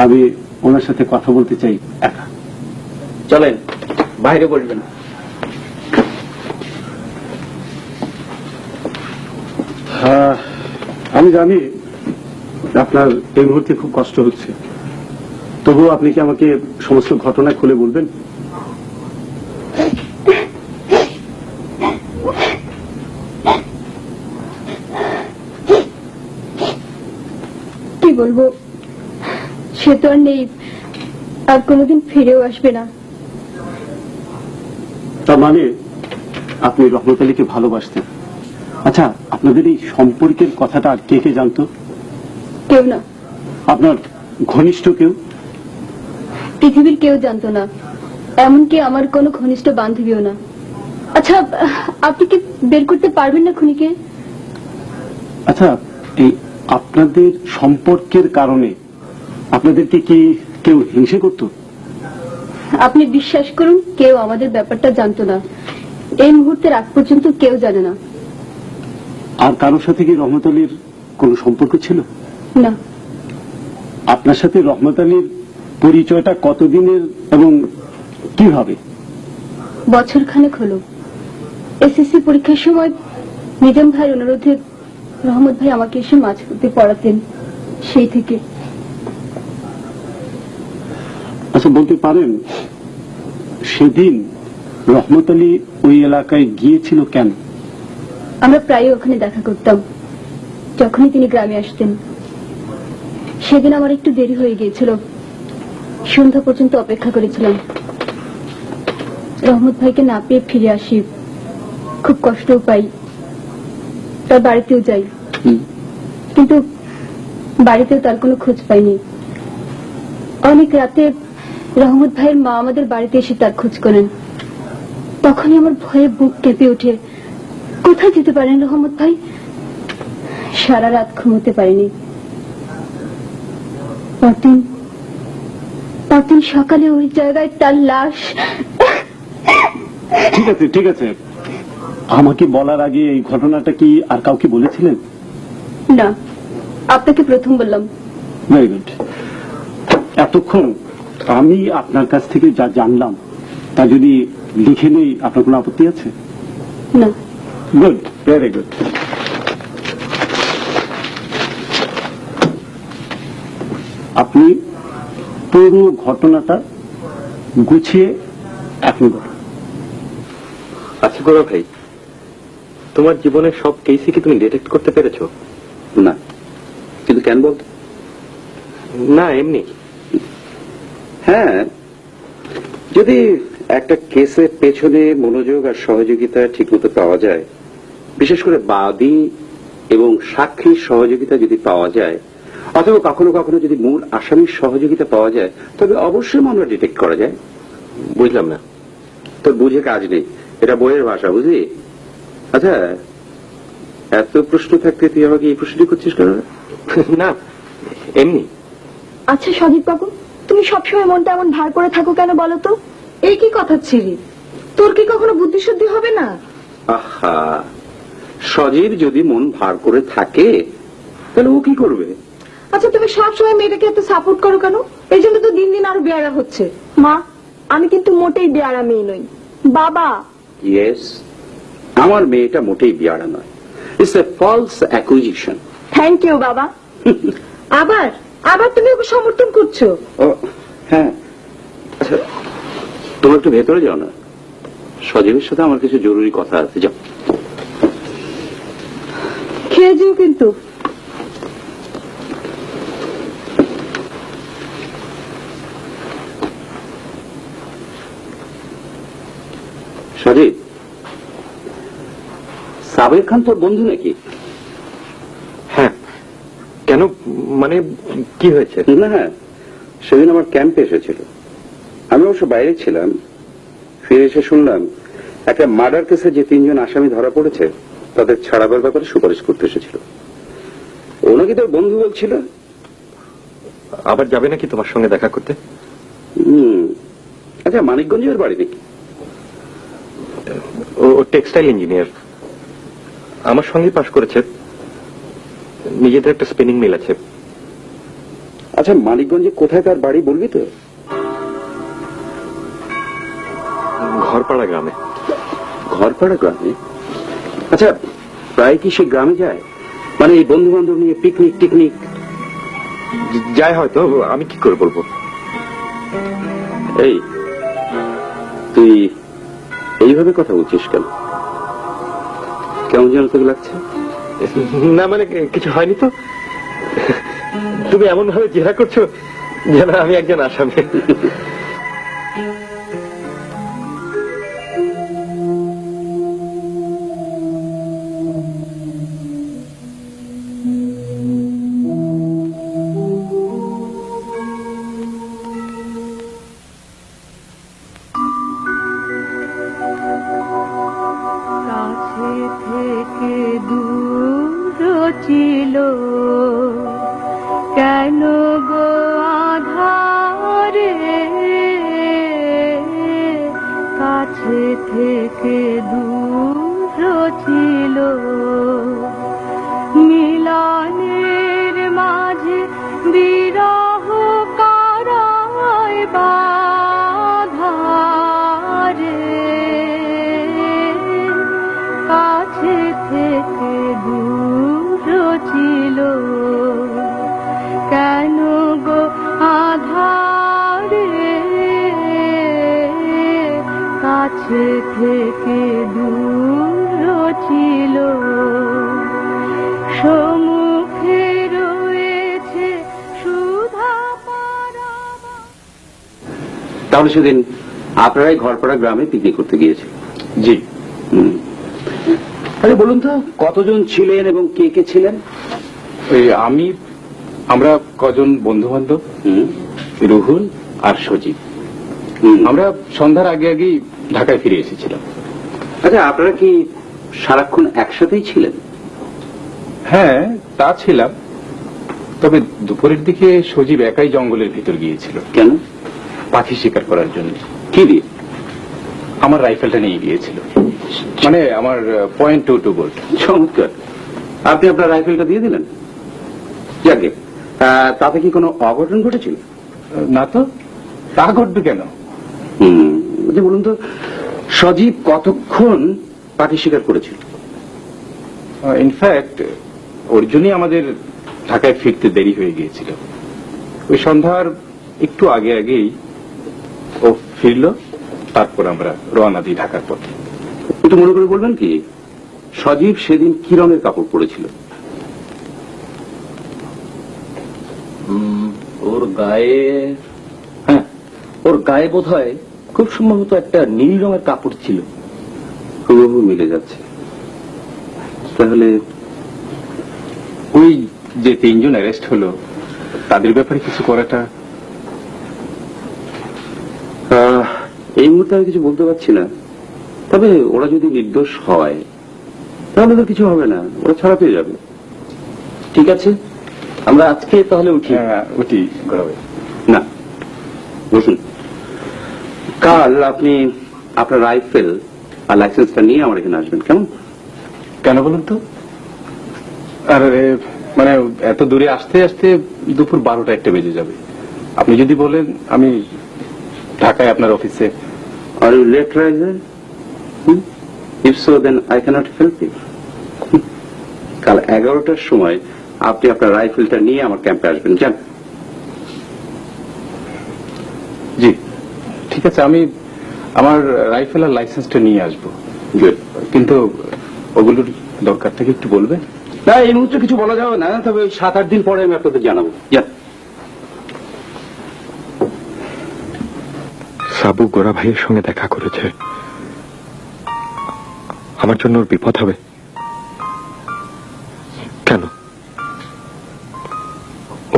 আমি ওনার সাথে কথা বলতে চাই একা।
চলেন, বাইরে বসবেন।
আমি জানি আপনার এই মুহূর্তে খুব কষ্ট হচ্ছে, তবুও আপনি কি আমাকে সমস্ত ঘটনা খুলে বলবেন?
কি বলবো, সে তো আর নেই, আর কোনোদিন ফিরেও আসবে না।
তার মানে আপনি রহমত আলীকে ভালোবাসতেন? আচ্ছা, আপনাদের এই সম্পর্কের কথাটা আর কে কে জানতো?
কেউ না,
আপনার ঘনিষ্ঠ কেউ?
পৃথিবীর কেউ জানতো না, এমনকি আমার কোনো ঘনিষ্ঠ বান্ধবীও না। আচ্ছা, আপনি কি বের করতে পারবেন না খুনিকে?
আচ্ছা, এই আপনাদের সম্পর্কের কারণে আপনাদেরকে কি কেউ হিংসে করত?
আপনি বিশ্বাস করুন, কেউ আমাদের ব্যাপারটা জানতো না। এই মুহূর্তের আগ পর্যন্ত কেউ জানে না।
আর কারোর সাথে কি রহমত আলীর কোন সম্পর্ক ছিল?
না।
আপনার সাথে রহমত আলীর পরিচয়টা কতদিনের এবং কিভাবে?
বছর খানেক হলো। এসএসসি পরীক্ষার সময় নিজাম ভাইয়ের অনুরোধে রহমত ভাই আমাকে এসে মাছ ধরতে পড়াতেন, সেই থেকে।
আচ্ছা, বলতে পারেন সেদিন রহমত আলী ওই এলাকায় গিয়েছিল কেন?
আমরা প্রায় ওখানে দেখা করতাম যখনই তিনি গ্রামে আসতেন। সেদিন আমার একটু দেরি হয়ে গিয়েছিল, সন্ধ্যা পর্যন্ত অপেক্ষা করেছিলাম। রহমত ভাইকে না পেয়ে ফিরে আসি, খুব কষ্টও পাই, তার বাড়িতেও যাই, কিন্তু বাড়িতেও তার কোনো খোঁজ পাইনি। অনেক রাতে রহমত ভাইয়ের মা আমাদের বাড়িতে এসে তার খোঁজ করেন। তখনই আমার ভয়ে বুক কেঁপে ওঠে। কোথায় যেতে পারেন রহমত ভাই? সারা রাত ঘুমোতে পারিনি। পরদিন সকালে ওই জায়গায় তার লাশ।
ঠিক আছে, ঠিক আছে, আমাকে বলার আগে এই ঘটনাটা কি আর কাউকে বলেছিলেন?
না, আপনাকে প্রথম বললাম।
Very good. এতক্ষণ আমি আপনার কাছ থেকে যা জানলাম তা যদি লিখে নেই, আপনার কোনো আপত্তি আছে?
না।
Good, very good. আপনি পুরো ঘটনাটা গুছিয়ে এখন বলুন।
আচ্ছা গোরা ভাই, তোমার জীবনের সব কেসই কি তুমি ডিটেক্ট করতে পেরেছো?
না, কিন্তু কেন বলতো?
না, এমনি।
হ্যাঁ, যদি একটা কেসের পেছনে মনোযোগ আর সহযোগিতা ঠিকমতো পাওয়া যায়, বিশেষ করে বাদী এবং সাক্ষীর সহযোগিতা যদি পাওয়া যায়, অথবা কখনো কখনো যদি মূল আসামির সহযোগিতা পাওয়া যায়, তবে অবশ্যই মামলা ডিটেক্ট করা যায়।
বুঝলাম না।
তোর বুঝে কাজ নেই, এটা বইয়ের ভাষা, বুঝলি? আচ্ছা, এত প্রশ্ন থাকতে তুই আমাকে এই প্রশ্নটি করছিস কেন?
না, এমনি।
আচ্ছা সজীব বাবু, তুমি সবসময় মনটা এমন ভার করে থাকো কেন বলো তো?
এই কি কথা ছিলি? তোর কি কখনো বুদ্ধি শুদ্ধি হবে না?
আহা, সজীব যদি মন ভার করে থাকে তাহলে ও কি করবে?
আচ্ছা, তুমি সবসময় মেয়েটাকে এত সাপোর্ট করো কেন? এই জন্য তো দিন দিন আরো বেয়ারা হচ্ছে।
মা, আমি কিন্তু মোটেই বেয়ারা মেয়ে নই। বাবা।
ইয়েস, আমার মেয়েটা মোটেই বিয়ারা নয়। It's a false acquisition.
Thank you বাবা।
আবার আবার তুমি ওকে সমর্থন করছো?
ও হ্যাঁ, আচ্ছা তোমরা একটু ভেতরে যাও না, সজীবের সাথে আমার কিছু জরুরি কথা আছে। যাও।
খেয়ে যেও কিন্তু।
সজীব, সাবের খান তোর বন্ধু নাকি?
হ্যাঁ, কেন, মানে কি হয়েছে?
না, সেদিন আমার ক্যাম্পে এসেছিল। আমি অবশ্য বাইরে ছিলাম, ফিরে এসে শুনলাম একটা মার্ডার কেসে যে 3 জন আসামি ধরা পড়েছে তাদের ছাড়াবার ব্যাপারে সুপারিশ করতে এসেছিল। ওনাকে তোর বন্ধু বলছিল।
আবার যাবে নাকি তোমার সঙ্গে দেখা করতে?
আচ্ছা, মানিকগঞ্জের বাড়ি নাকি?
ও টেক্সটাইল ইঞ্জিনিয়ার, আমার সঙ্গে পাশ করেছে, নিজেদের একটা স্পিনিং মিল আছে।
আচ্ছা, মানিকগঞ্জে কোথাকার বাড়ি বলবি তো?
ঘরপাড়া গ্রামে।
ঘরপাড়া গ্রামে? আচ্ছা, প্রায় কি সে গ্রামে যায়? মানে এই বন্ধু বান্ধব নিয়ে পিকনিক টিকনিক?
যায় হয়তো, আমি কি করে বলবো।
এই, তুই এইভাবে কথা বলছিস কেন? কেমন যেন তোকে লাগছে?
না মানে কিছু হয়নি তো। তুমি এমন ভাবে জেরা করছো যেন আমি একজন আসামি।
কাছে থেকে দূর ছিল কেন গো আধারে, কাছে থেকে দূর ছিল মিলনের মাঝে বিরহ কারায় বাধারে, কাছে থেকে দূর ছিল কেন গো আধারে, কাছে থেকে দূর ছিল সম্মুখে রয়েছে সুধা পারাবা।
তাহলে সেদিন আপনারাই ঘরপাড়া গ্রামে পিকনিক করতে গিয়েছে?
জি।
আরে বলুন তো, কতজন ছিলেন এবং কে কে ছিলেন?
আমরা কজন বন্ধু বান্ধব, রুহুল আর সজীব। আমরা সন্ধ্যার আগে আগেই ঢাকায় ফিরে এসেছিলাম।
আচ্ছা, আপনারা কি সারাক্ষণ একসাথেই ছিলেন?
হ্যাঁ, তা ছিলাম, তবে দুপুরের দিকে সজীব একাই জঙ্গলের ভিতর গিয়েছিল।
কেন?
পাখি শিকার করার জন্য।
কি দিয়ে?
আমার রাইফেলটা নিয়ে গিয়েছিল, মানে আমার .22 বোল্ট।
চমৎকার। আপনি আপনার রাইফেলটা দিয়ে দিলেন? যাকে, তাতে কি কোনো অঘটন ঘটেছিল?
না তো, তা ঘটবে কেন?
আচ্ছা বলুন তো, সজীব কতক্ষণ পাখি শিকার করেছিল?
ইনফ্যাক্ট ওর জন্যই আমাদের ঢাকায় ফিরতে দেরি হয়ে গিয়েছিল। ওই সন্ধ্যার একটু আগে আগেই ও ফিরল, তারপর আমরা রওনা দিই ঢাকার পথে।
একটু মনে করে বলবেন কি, সজীব সেদিন কি রঙের কাপড় পরেছিল?
ওর গায়ে, হ্যাঁ, ওর গায়ে বোধ হয় খুব সম্ভবত একটা নীল রঙের কাপড় ছিল।
হুবহু মিলে যাচ্ছে। তাহলে
ওই যে 3 জন অ্যারেস্ট হলো, তাদের ব্যাপারে কিছু করাটা
এই মুহূর্তে আমি কিছু বলতে পারছি না। তবে ওরা যদি নির্দোষ হয় তাহলে তো কিছু হবে না, ওরা ছাড়া পেয়ে যাবে।
ঠিক আছে, আমরা আজকে তাহলে উঠি।
উঠি গড়াবে
না, বসুন। কাল আপনি আপনার রাইফেল আর লাইসেন্সটা নিয়ে আমার এখানে আসবেন, কেমন?
কেন বলুন তো? আর মানে এত দূরে আসতে আসতে দুপুর 12টা 1টা বেজে যাবে। আপনি যদি বলেন আমি ঢাকায় আপনার অফিসে।
Are you late raiser? If so then I cannot help you. কাল 11টার সময় আপনি আপনার রাইফেলটা নিয়ে আমার ক্যাম্পে আসবেন, যান।
জি ঠিক আছে, আমি আমার রাইফেল আর লাইসেন্সটা নিয়ে আসবো।
গুড।
কিন্তু ওগুলোর দরকারটাকে একটু বলবেন?
না, এই মুহূর্তে কিছু বলা যাবে না, তবে 7-8 দিন পরে আমি আপনাদের জানাবো। যান।
সাবু গোরা ভাইয়ের সঙ্গে দেখা করেছে, আমার জন্য ওর বিপদ হবে কেন?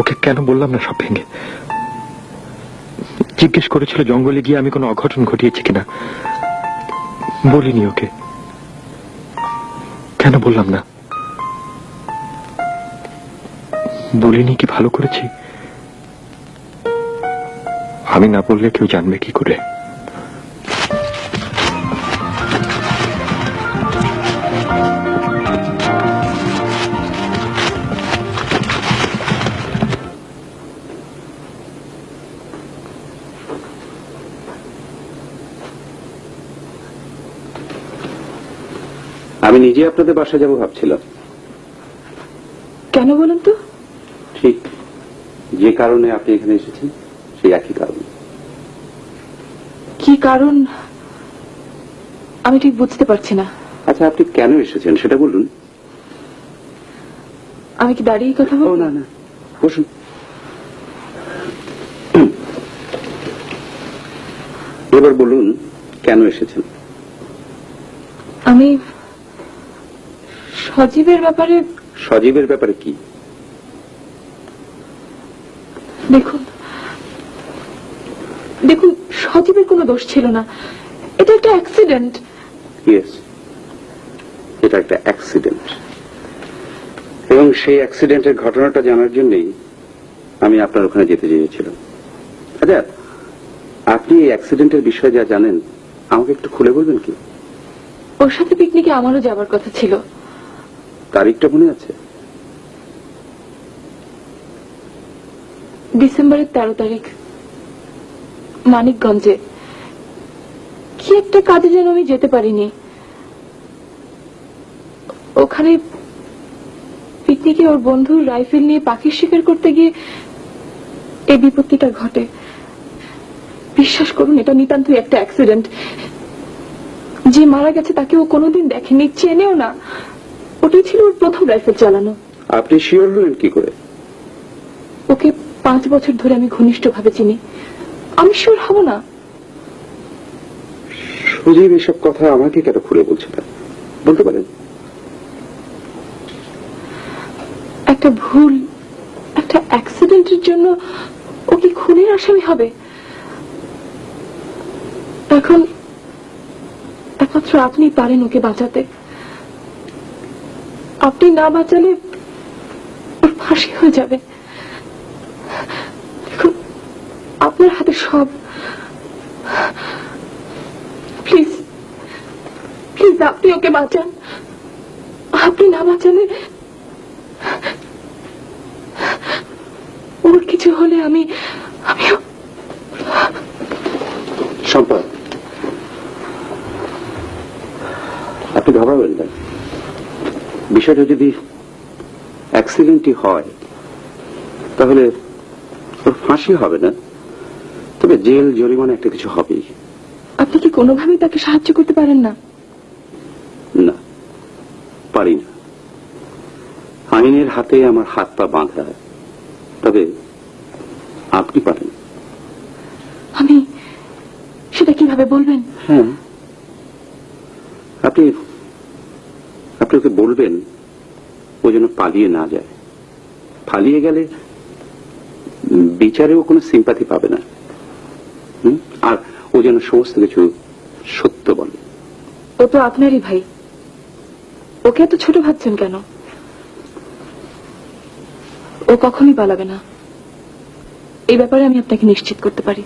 ওকে কেন বললাম না সব ভেঙে? জিজ্ঞেস করেছিল জঙ্গলে গিয়ে আমি কোনো অঘটন ঘটিয়েছি কিনা, বলিনি ওকে। কেন বললাম না? বলিনি কি ভালো করেছি? আমি না বললে কেউ জানবে কি করে?
আমি নিজে আপনাদের বাসায় যাব ভাবছিলাম।
কেন বলুন তো?
ঠিক যে কারণে আপনি এখানে এসেছেন সেই একই কারণ।
কি কারণ আমি ঠিক বুঝতে পারছি না।
আচ্ছা, আপনি কেন এসেছেন সেটা বলুন।
আমি কি দাঁড়িয়ে কথা
ও
বলবো?
না না, বসুন। এবার বলুন কেন এসেছেন।
আমি সজীবের ব্যাপারে।
সজীবের ব্যাপারে কি?
দেখুন দেখুন, সজীবের কোনো দোষ ছিল না, এটা একটা অ্যাক্সিডেন্ট।
ইয়েস, এটা একটা অ্যাক্সিডেন্ট, এবং সেই অ্যাক্সিডেন্টের ঘটনাটা জানার জন্যই আমি আপনার ওখানে যেতে চেয়েছিলাম। আচ্ছা, আপনি এই অ্যাক্সিডেন্টের বিষয়ে যা জানেন আমাকে একটু খুলে বলবেন কি?
ওর সাথে পিকনিকে আমারও যাবার কথা ছিল।
তারিখটা মনে আছে?
ডিসেম্বরের 13 তারিখ, মানিকগঞ্জে। কি একটা কাজে যেন আমি যেতে পারিনি। ওখানে পিকনিকে ওর বন্ধু রাইফেল নিয়ে পাখির শিকার করতে গিয়ে এই বিপত্তিটা ঘটে। বিশ্বাস করুন, এটা নিতান্তই একটা অ্যাক্সিডেন্ট। যে মারা গেছে তাকে ও কোনোদিন দেখেনি, চেনেও না। ওটাই ছিল ওর প্রথম রাইফেল চালানো।
আপনি শিওর হলেন কি করে?
ওকে 5 বছর ধরে আমি ঘনিষ্ঠভাবে চিনি, আমি শিওর হব না?
সজীব এসব কথা আমাকে কেন খুলে বলছে না বলতে পারেন?
একটা ভুল, একটা অ্যাক্সিডেন্টের জন্য ও কি খুনের আসামি হবে? এখন একমাত্র আপনি পারেন ওকে বাঁচাতে। আপনি না বাঁচালে ওর ফাঁসি হয়ে যাবে। দেখুন, আপনার হাতে সব। প্লিজ প্লিজ, আপনি ওকে বাঁচান। আপনি না বাঁচালে ওর কিছু হলে আমি।
সম্পদ, আপনি ঘাবড়াবেন না। বিষয়টা যদি অ্যাক্সিডেন্টই হয় তাহলে ওর ফাঁসি হবে না, তবে জেল জরিমানা একটা কিছু হবেই।
আপনি কি কোনোভাবেই তাকে সাহায্য করতে পারেন না?
না, পারি না। আইনের হাতে আমার হাত পা বাঁধা, তবে আপনি পারেন।
আমি সেটা কিভাবে বলবেন?
হ্যাঁ, আপনি ওকে বলবেন ও যেন পালিয়ে না যায়। পালিয়ে গেলে বিচারেও কোনো সিম্পাথি পাবে না। আর ও যেন সমস্ত কিছু সত্য বলে।
ও তো আপনারই ভাই, ওকে এত ছোট ভাবছেন কেন? ও কখনই পালাবে না, এই ব্যাপারে আমি আপনাকে নিশ্চিত করতে পারি।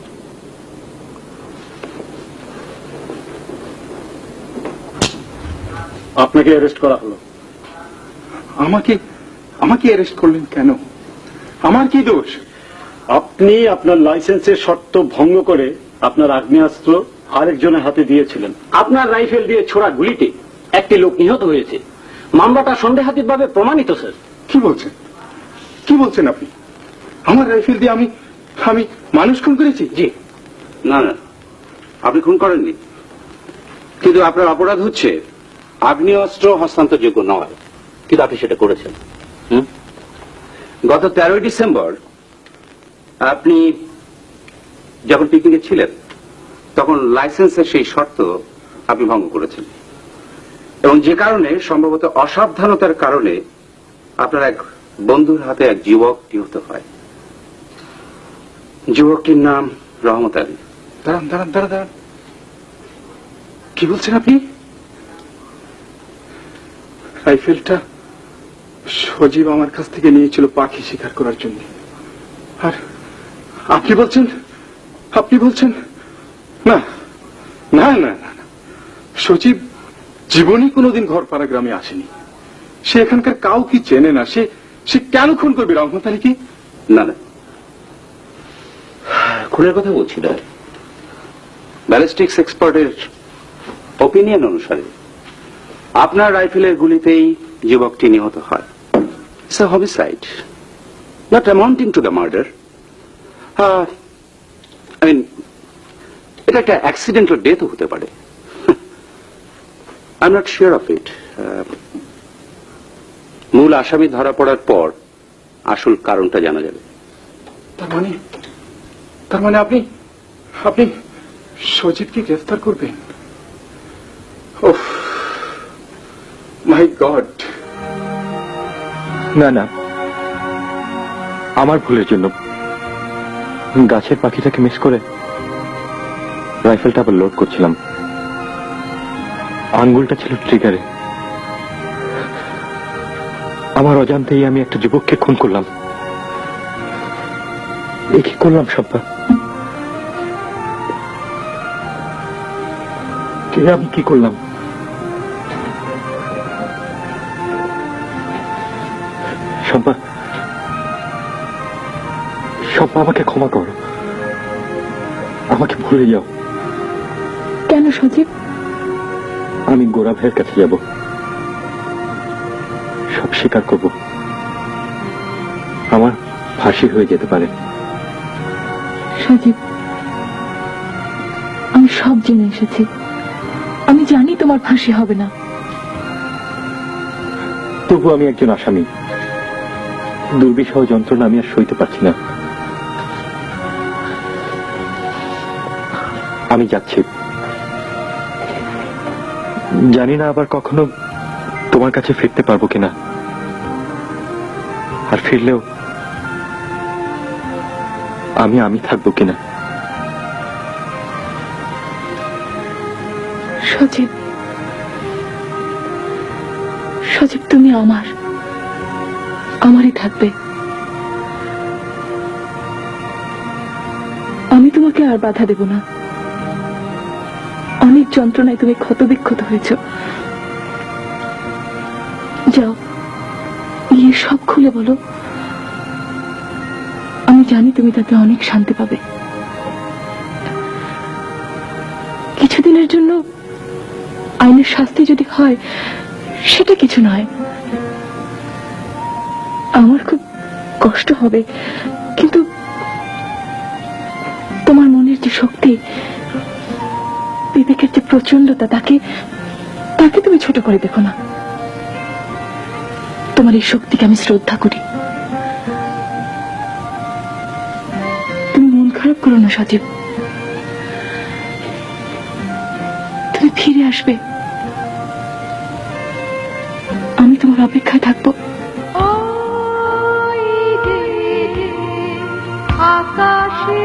আপনাকে অ্যারেস্ট করা হলো।
আমাকে অ্যারেস্ট করলেন কেন? আমার কি দোষ?
আপনি আপনার লাইসেন্সের শর্ত ভঙ্গ করে আপনার আগ্নেয়াস্ত্র আরেকজনের হাতে দিয়েছিলেন।
আপনার রাইফেল দিয়ে ছোড়া গুলিতে একটি লোক নিহত হয়েছে। মামলাটা সন্দেহাতীতভাবে প্রমাণিত, স্যার।
কি বলছেন আপনি? আমার রাইফেল দিয়ে আমি মানুষ খুন করেছি?
জি।
না না, আপনি খুন করেননি, কিন্তু আপনার অপরাধ হচ্ছে আগ্নেয়াস্ত্র হস্তান্তরযোগ্য নয়, কিন্তু আপনি সেটা করেছেন। গত 13 ডিসেম্বর আপনি যখন পিকনিকে ছিলেন তখন লাইসেন্সের সেই শর্ত আপনি ভঙ্গ করেছেন, এবং যে কারণে সম্ভবত অসাবধানতার কারণে আপনার এক বন্ধুর হাতে এক যুবক নিহত হয়। যুবকটির নাম রহমত আলী।
দাঁড়ান, কি বলছেন আপনি? রাইফেলটা সজীব আমার কাছ থেকে নিয়েছিল পাখি শিকার করার জন্য, আর আপনি বলছেন না না না না, সজীব জীবনই কোনোদিন ঘরপাড়া গ্রামে আসেনি। সে এখানকার কাউকে চেনে না। সে কেন খুন করবে রহমত আলীকে?
না না, খুনের কথা বলছি না। ব্যালিস্টিক্স এক্সপার্টের ওপিনিয়ন অনুসারে
আপনার রাইফেলের গুলিতেই যুবকটি নিহত হয়। It's a homicide, not amounting to the murder. I mean, এটা একটা অ্যাক্সিডেন্টাল ডেথও হতে পারে। I am not sure of it. মূল আসামি ধরা পড়ার পর আসল কারণটা জানা যাবে।
তার মানে আপনি আপনি সজিবকে গ্রেফতার করবেন? ওহ মাই গড।
না না, আমার ভুলের জন্য গাছের পাখিটাকে মিস করে রাইফেলটা আবার লোড করছিলাম, আঙ্গুলটা ছিল ট্রিগারে। আমার অজান্তেই আমি একটা যুবককে খুন করলাম। এ কি করলাম শম্পা? আমি কি করলাম? শম্পা, শম্পা, আমাকে ক্ষমা করো, আমাকে ভুলে যাও।
কেন সজীব?
আমি গোরা ভাইয়ের কাছে যাব, সব স্বীকার করব। আমার ফাঁসি হয়ে যেতে পারে।
সজীব, আমি সব জেনে এসেছি। আমি জানি তোমার ফাঁসি হবে না।
তবু আমি একজন আসামি, দুর্বিষহ যন্ত্রণা আমি আর সইতে পারছি না। আমি যাচ্ছি, জানি না আবার কখনো তোমার কাছে ফিরতে পারবো কিনা, আর ফিরলেও আমি থাকবো কিনা।
সজীব, সজীব, তুমি আমারই থাকবে। আমি তোমাকে আর বাধা দেব না। অনেক যন্ত্রণায় তুমি ক্ষতবিক্ষত হয়েছ। যাও, গিয়ে সব খুলে বলো। আমি জানি তুমি তাতে অনেক শান্তি পাবে। কিছুদিনের জন্য আইনের শাস্তি যদি হয়, সেটা কিছু নয়। আমার খুব কষ্ট হবে, কিন্তু তোমার মনের যে শক্তি, বিবেকের যে প্রচন্ডতা, তাকে তুমি ছোট করে দেখো না। তোমার এই শক্তিকে আমি শ্রদ্ধা করি। তুমি মন খারাপ করো না সজীব, তুমি ফিরে আসবে। আমি তোমার অপেক্ষায় থাকবো।
ওই যে আকাশে